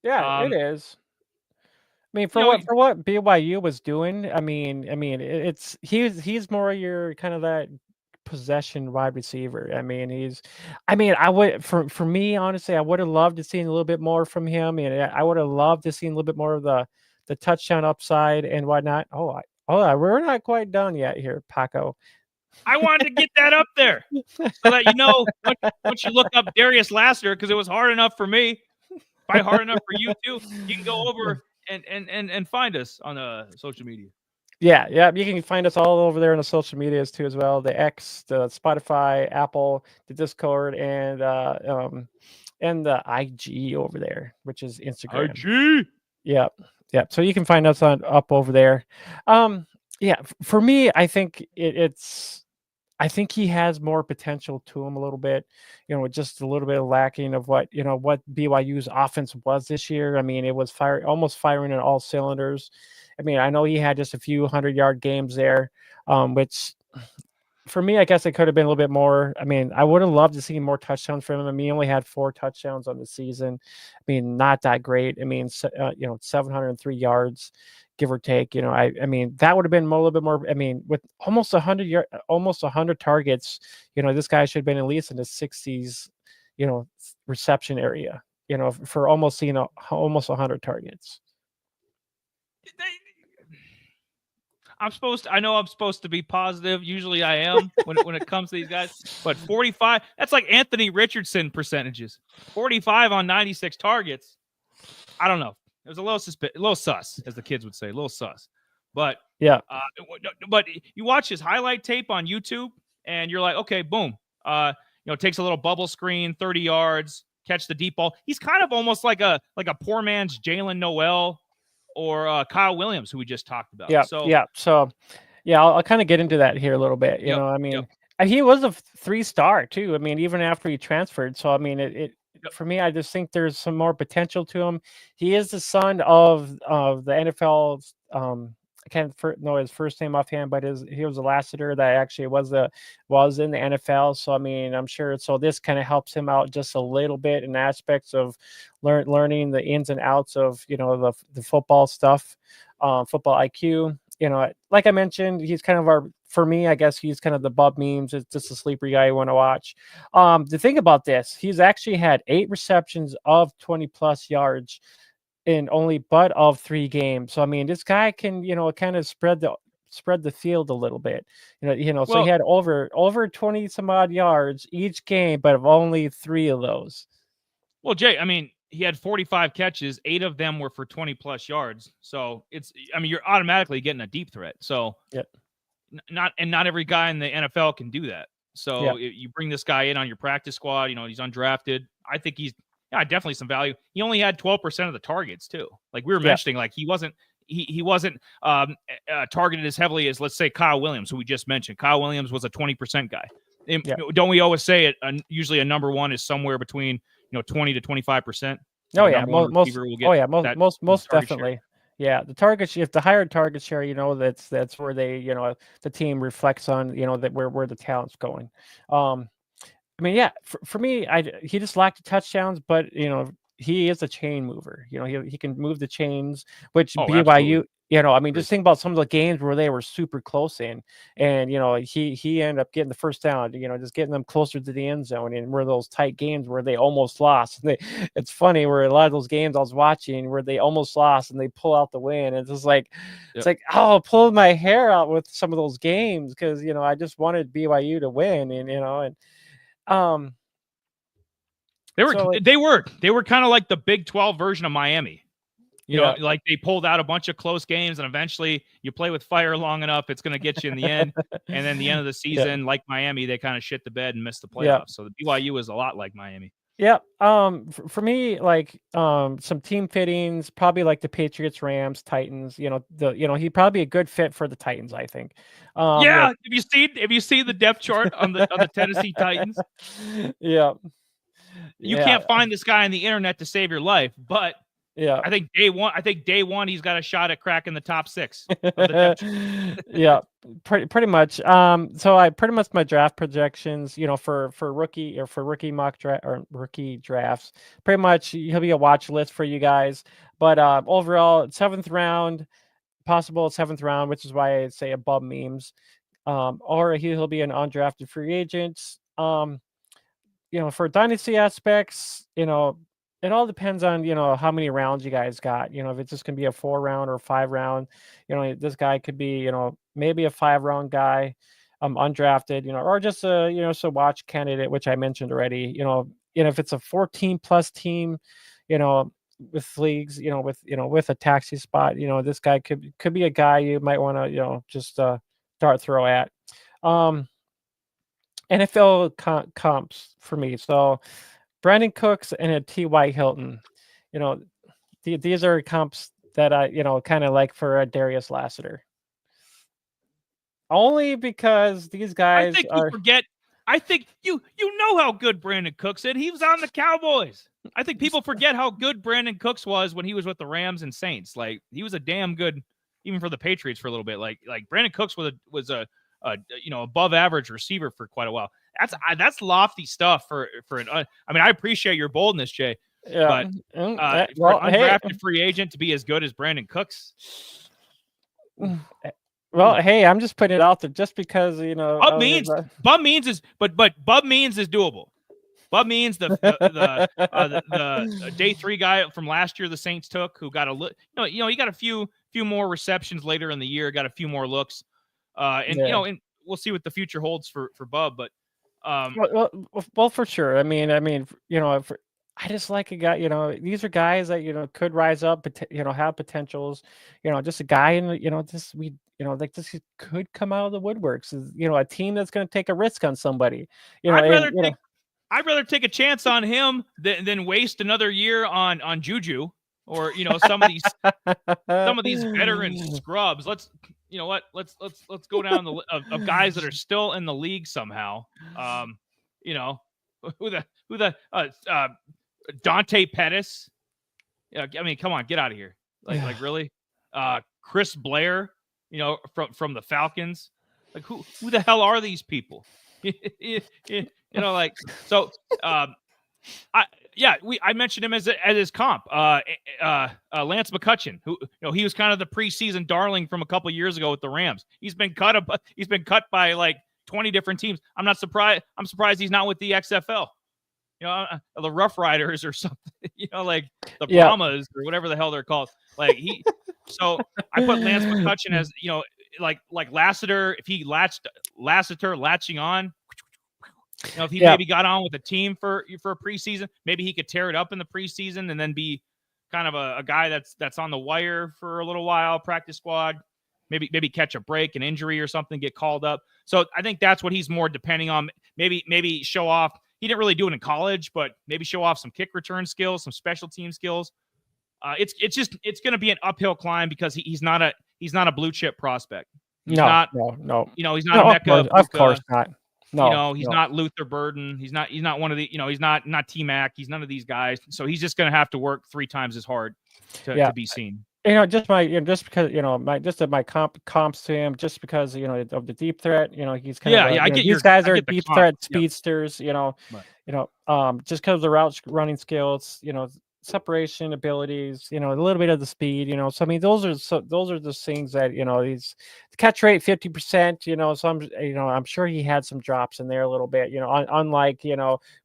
Yeah, it is. For what BYU was doing, he's more your kind of that possession wide receiver. I would, for me, honestly, I would have loved to see a little bit more from him, and I would have loved to see a little bit more of the the touchdown upside and whatnot. We're not quite done yet here, Paco. I wanted to get that up there so that once you look up Darius Lassiter, because it was hard enough for me, probably hard enough for you too. You can go over and find us on social media. Yeah, you can find us all over there on the social medias too as well. The X, the Spotify, Apple, the Discord, and the IG over there, which is Instagram. IG. Yep. So you can find us up over there. For me, I think I think he has more potential to him a little bit, just a little bit of lacking of what BYU's offense was this year. I mean, it was almost firing on all cylinders. I mean, I know he had just a few 100-yard games there, which for me, I guess it could have been a little bit more. I mean, I would have loved to see more touchdowns from him. I mean, he only had 4 touchdowns on the season. I mean, not that great. I mean, 703 yards, give or take. I mean, that would have been a little bit more. I mean, with almost 100 targets, this guy should have been at least in the 60s, reception area, for almost 100 targets. I know I'm supposed to be positive. Usually I am when it comes to these guys. But 45, that's like Anthony Richardson percentages. 45 on 96 targets. I don't know. It was a little sus, as the kids would say, a little sus. But yeah. But you watch his highlight tape on YouTube, and you're like, okay, boom. Takes a little bubble screen, 30 yards, catch the deep ball. He's kind of almost like a poor man's Jalen Noel or Kyle Williams, who we just talked about. I'll kind of get into that here a little bit. I mean, he was a 3-star too. I mean, even after he transferred. So I mean, for me, I just think there's some more potential to him. He is the son of the NFL. I can't know his first name offhand, but he was a Lassiter that actually was in the NFL. So I mean, I'm sure. So this kind of helps him out just a little bit in aspects of learning the ins and outs of the football stuff, football IQ. Like I mentioned, he's kind of for me, I guess he's kind of the Bub memes. It's just a sleeper guy you want to watch. The thing about this, he's actually had 8 receptions of 20+ yards in only of 3 games. So I mean, this guy can kind of spread the field a little bit. So he had over 20 some odd yards each game, but of only 3 of those. Well, Jay, I mean, he had 45 catches, 8 of them were for 20+ yards. So you're automatically getting a deep threat. So not every guy in the NFL can do that. So you bring this guy in on your practice squad, he's undrafted. I think he's definitely some value. He only had 12% of the targets too. Like we were mentioning, like he wasn't targeted as heavily as, let's say, Kyle Williams, who we just mentioned. Kyle Williams was a 20% guy. Don't we always say it? Usually a number one is somewhere between 20 to 25%. Most definitely. Share. Yeah, the target share, if the higher target share, that's where they, the team reflects on, that where the talent's going. I mean, for me, he just lacked touchdowns, but he is a chain mover. He can move the chains, which BYU. Absolutely. I mean, just think about some of the games where they were super close in, and he ended up getting the first down. Just getting them closer to the end zone, and where those tight games where they almost lost. It's funny where a lot of those games I was watching where they almost lost and they pull out the win. It's just like it's like pulling my hair out with some of those games because I just wanted BYU to win, and they were kind of like the Big 12 version of Miami. Like they pulled out a bunch of close games, and eventually you play with fire long enough, it's going to get you in the end. And then the end of the season, like Miami, they kind of shit the bed and missed the playoffs. So the BYU is a lot like Miami. Yeah. For me, like some team fittings, probably like the Patriots, Rams, Titans. He'd probably be a good fit for the Titans, I think. Have you seen the depth chart on the Tennessee Titans? Yeah. You can't find this guy on the internet to save your life, but I think day one he's got a shot at cracking the top 6. Yeah, pretty much. So I pretty much my draft projections, for rookie or for rookie mock draft or rookie drafts, pretty much he'll be a watch list for you guys. But overall, 7th round, possible 7th round, which is why I say above memes. Or he'll be an undrafted free agent. For dynasty aspects, it all depends on, how many rounds you guys got. If it's just gonna be a 4 round or 5 round, this guy could be, maybe a 5 round guy, undrafted, or just a, just a watch candidate, which I mentioned already. If it's a 14 plus team, you know, with leagues, with a taxi spot, this guy could be a guy you might want to, just start throw at. NFL comps for me. So Brandon Cooks and a T.Y. Hilton. You know, these are comps that I, kind of like for a Darius Lassiter. Only because these I guys think you are. forget. I think you know how good Brandon Cooks is. He was on the Cowboys. I think people forget how good Brandon Cooks was when he was with the Rams and Saints. Like he was a damn good, even for the Patriots for a little bit. Like Brandon Cooks was a above average receiver for quite a while. That's lofty stuff for an. I mean, I appreciate your boldness, Jay. Yeah. But Well, for an undrafted free agent to be as good as Brandon Cooks. Well, hey, I'm just putting it out there just because Bub Means is doable. Bub Means the day 3 guy from last year the Saints took, who got he got a few more receptions later in the year, got a few more looks, and we'll see what the future holds for Bub. But well, for sure. I mean, I just like a guy. These are guys that could rise up, have potentials. Just a guy in like this could come out of the woodworks. Is a team that's going to take a risk on somebody. I'd rather take a chance on him than waste another year on Juju or some of these veteran scrubs. Let's go down the of guys that are still in the league somehow. Who the Dante Pettis. I mean, come on, get out of here. Like really? Chris Blair, from the Falcons. Like who the hell are these people? I mentioned him as his comp. Lance McCutcheon, who he was kind of the preseason darling from a couple years ago with the Rams. He's been cut by like 20 different teams. I'm surprised he's not with the XFL. The Rough Riders or something. Like the Brahmas or whatever the hell they're called. Like so I put Lance McCutcheon as like Lassiter, if he Lassiter latching on. If he maybe got on with a team for a preseason, maybe he could tear it up in the preseason and then be kind of a guy that's on the wire for a little while, practice squad, maybe catch a break, an injury or something, get called up. So I think that's what he's more depending on. Maybe show off. He didn't really do it in college, but maybe show off some kick return skills, some special team skills. It's going to be an uphill climb because he's not a blue chip prospect. He's not. He's not a Mecca. Of course not. No, he's not Luther Burden. He's not one of the, he's not T-Mac. He's none of these guys. So he's just going to have to work 3 times as hard to be seen. Just because my comps to him, just because of the deep threat. He's kind of I get these guys are deep threat speedsters. Just because of the route running skills. Separation abilities, a little bit of the speed, so I mean those are the things that he's catch rate 50%, so I'm sure he had some drops in there a little bit, unlike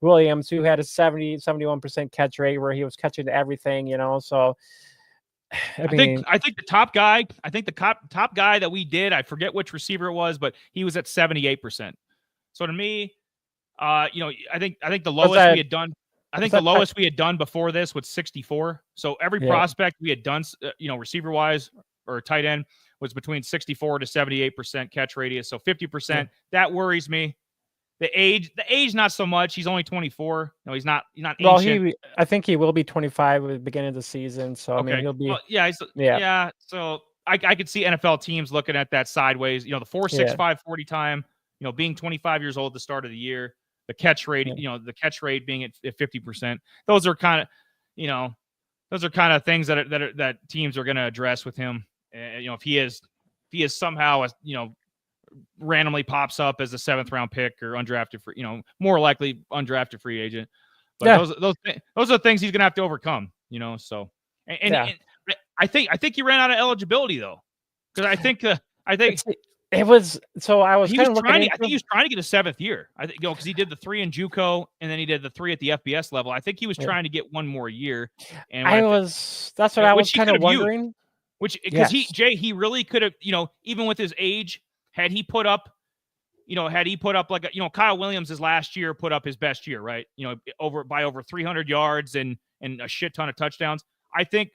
Williams, who had a 71% catch rate where he was catching everything, so I think the top guy that we did, I forget which receiver it was, but he was at 78%. So to me, I think the lowest we had done. I think the lowest we had done before this was 64. So every prospect we had done, receiver wise or tight end, was between 64 to 78% catch radius. So 50%. That worries me. The age, not so much. He's only 24. No, he's not ancient. Well, I think he will be 25 at the beginning of the season. So I mean, he'll be. Well, So I could see NFL teams looking at that sideways. The 4.65 40 time. Being 25 years old at the start of the year. The catch rate, the catch rate being at 50%. Those are kind of things that teams are going to address with him. If he is somehow randomly pops up as a 7th round pick or undrafted for more likely undrafted free agent. But those are things he's going to have to overcome. So and I think he ran out of eligibility though, because I think It was so I was He kind was of looking trying to. into. I think he was trying to get a 7th year. I think because he did the 3 in JUCO and then he did the 3 at the FBS level. I think he was Yeah. trying to get one more year, and I was. That's what I which was he kind could of have used. wondering. Which because Yes. he really could have, even with his age, had he put up, like Kyle Williams his last year put up his best year, right? Over 300 yards and a shit ton of touchdowns. I think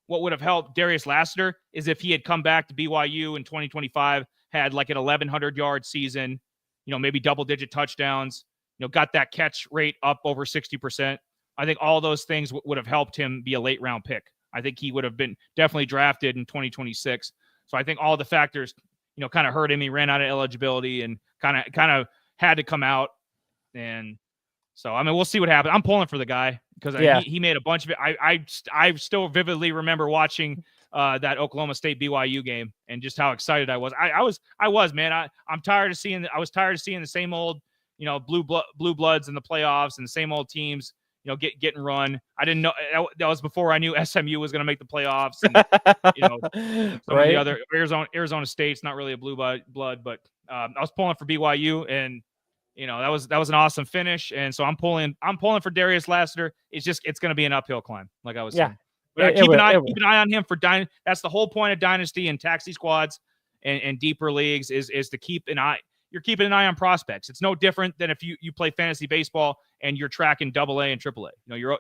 what would have helped Darius Lassiter is if he had come back to BYU in 2025, had like an 1,100-yard season, maybe double-digit touchdowns, got that catch rate up over 60%. I think all those things would have helped him be a late-round pick. I think he would have been definitely drafted in 2026. So I think all the factors, kind of hurt him. He ran out of eligibility and kind of had to come out. And so, I mean, we'll see what happens. I'm pulling for the guy because Yeah. he made a bunch of it. I still vividly remember watching that Oklahoma State BYU game and just how excited I was. I was, man. I was tired of seeing the same old, blue bloods in the playoffs and the same old teams, getting run. I didn't know that was before I knew SMU was going to make the playoffs, and some of the Right. other Arizona State's not really a blue blood, but I was pulling for BYU, and that was an awesome finish, and so I'm pulling for Darius Lassiter. It's going to be an uphill climb, like I was Yeah. saying. But It keep an will. eye It will. on him for That's the whole point of Dynasty and taxi squads and deeper leagues is to keep an eye. You're keeping an eye on prospects. It's no different than if you play fantasy baseball and you're tracking AA and AAA. You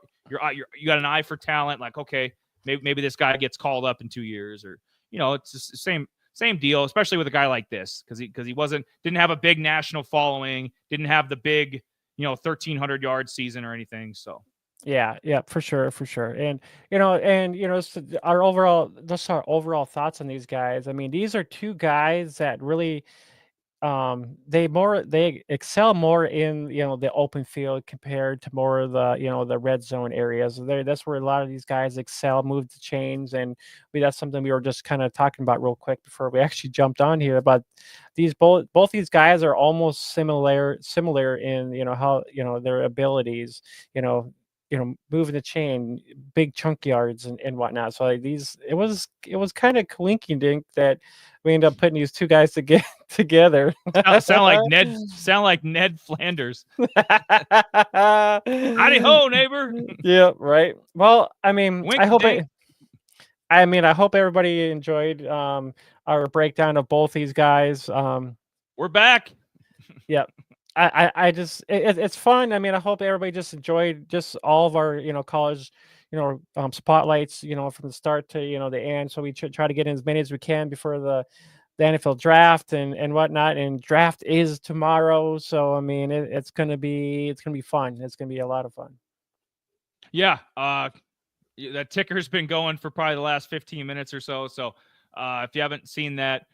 got an eye for talent. Like, okay, maybe this guy gets called up in 2 years, or it's the same deal, especially with a guy like this, because he didn't have a big national following, didn't have the big 1,300 yard season or anything. So Yeah, for sure, and our overall thoughts on these guys. I mean, these are two guys that really, they excel more in the open field compared to more of the the red zone areas. That's where a lot of these guys excel, move the chains, and that's something we were just kind of talking about real quick before we actually jumped on here. But both these guys are almost similar in how their abilities. Moving the chain, big chunk yards and whatnot. So like it was kind of coinky dink that we ended up putting these two guys together. sound like Ned Flanders. Howdy ho, neighbor. Yeah, right. Well, I mean, Wink, I hope everybody enjoyed our breakdown of both these guys. We're back. Yeah. I just it's fun. I mean, I hope everybody just enjoyed just all of our college spotlights from the start to the end. So we try to get in as many as we can before the NFL draft and whatnot. And draft is tomorrow, so I mean it's gonna be fun. It's gonna be a lot of fun. Yeah, that ticker's been going for probably the last 15 minutes or so. So if you haven't seen that,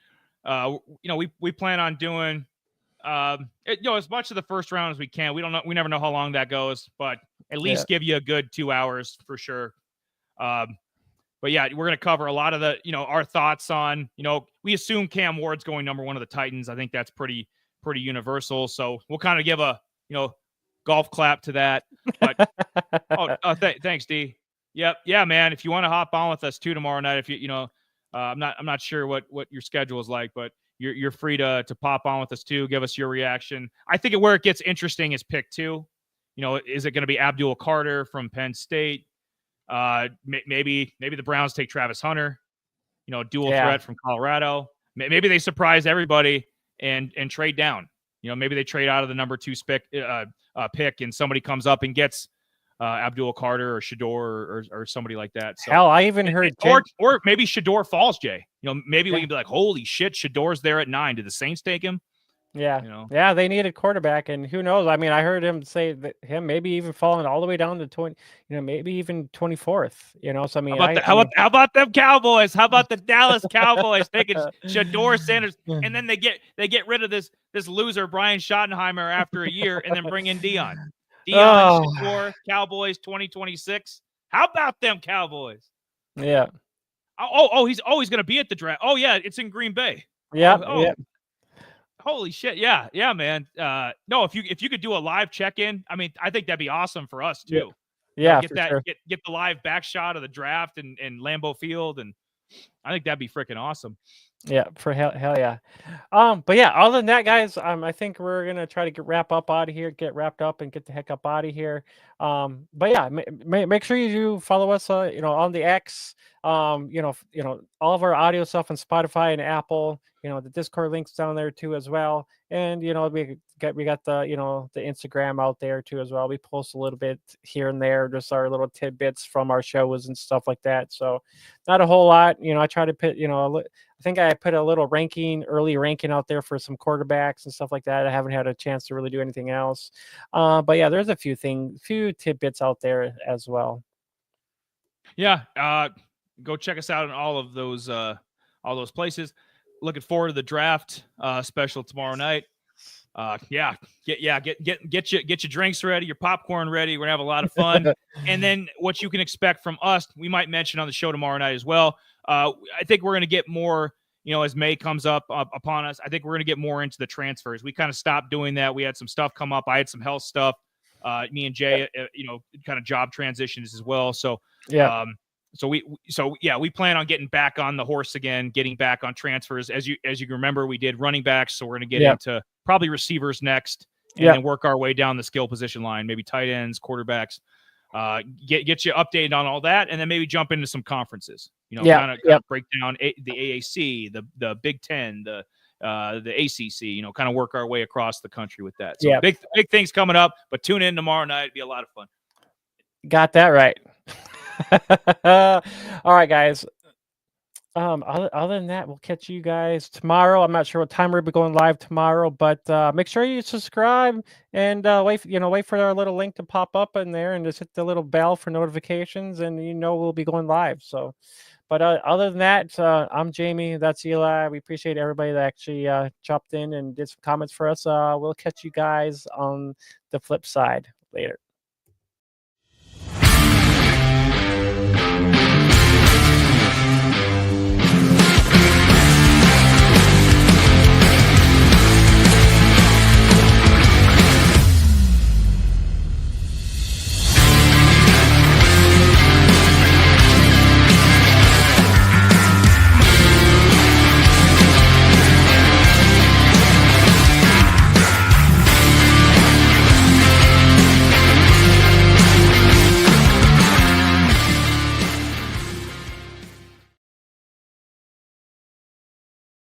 we plan on doing as much of the first round as we can. We don't know. We never know how long that goes, but at least give you a good 2 hours for sure. But yeah, we're going to cover a lot of the, our thoughts on, we assume Cam Ward's going number 1 of the Titans. I think that's pretty universal. So we'll kind of give a, golf clap to that. But thanks, D. Yep. Yeah, man. If you want to hop on with us too tomorrow night, if I'm not sure what your schedule is like, but you're free to pop on with us too. Give us your reaction. I think where it gets interesting is pick 2. Is it going to be Abdul Carter from Penn State? Maybe the Browns take Travis Hunter, dual threat from Colorado. Maybe they surprise everybody and trade down. Maybe they trade out of the number 2 pick and somebody comes up and gets Abdul Carter or Shador or somebody like that. So, hell, I even heard or maybe Shador falls, Jay. Maybe we can be like, holy shit, Shador's there at 9. Did the Saints take him? Yeah. Yeah, they needed quarterback, and who knows? I mean, I heard him say that him maybe even falling all the way down to 20, maybe even 24th. So I mean, how about them Cowboys? How about the Dallas Cowboys taking Shador Sanders, and then they get rid of this loser Brian Schottenheimer after a year, and then bring in Dion Shador, Cowboys 2026. How about them Cowboys? Yeah. He's always going to be at the draft. Oh yeah, it's in Green Bay. Yeah. Yeah. Holy shit. Yeah, man. No, if you could do a live check-in, I mean, I think that'd be awesome for us too. Yeah. Get the live back shot of the draft and Lambeau Field, and I think that'd be freaking awesome. Yeah, for hell yeah. But yeah, other than that, guys, I think we're gonna try to get wrap up out of here, get wrapped up, and get the heck up out of here. But yeah, make sure you do follow us, on the X. All of our audio stuff on Spotify and Apple. The Discord links down there too as well. And we got the Instagram out there too as well. We post a little bit here and there, just our little tidbits from our shows and stuff like that. So not a whole lot. I try to put I think I put a little early ranking out there for some quarterbacks and stuff like that. I haven't had a chance to really do anything else. But yeah, there's a few tidbits out there as well. Yeah. Go check us out in all those places. Looking forward to the draft special tomorrow night. Get your drinks ready, your popcorn ready. We're gonna have a lot of fun. And then what you can expect from us, we might mention on the show tomorrow night as well. I think we're gonna get more, as May comes up upon us. I think we're gonna get more into the transfers. We kind of stopped doing that. We had some stuff come up. I had some health stuff. Me and Jay, kind of job transitions as well. So yeah. We plan on getting back on the horse again, getting back on transfers. As you remember, we did running backs, so we're going to get into probably receivers next, and then work our way down the skill position line, maybe tight ends, quarterbacks. Get you updated on all that, and then maybe jump into some conferences. Kind of break down the AAC, the Big Ten, the ACC. Kind of work our way across the country with that. So big things coming up. But tune in tomorrow night; it'll be a lot of fun. Got that right. All right, guys. Other than that, we'll catch you guys tomorrow. I'm not sure what time we'll be going live tomorrow, but make sure you subscribe and wait for our little link to pop up in there, and just hit the little bell for notifications, and we'll be going live. So, but other than that, I'm Jamie. That's Eli. We appreciate everybody that actually chopped in and did some comments for us. We'll catch you guys on the flip side later.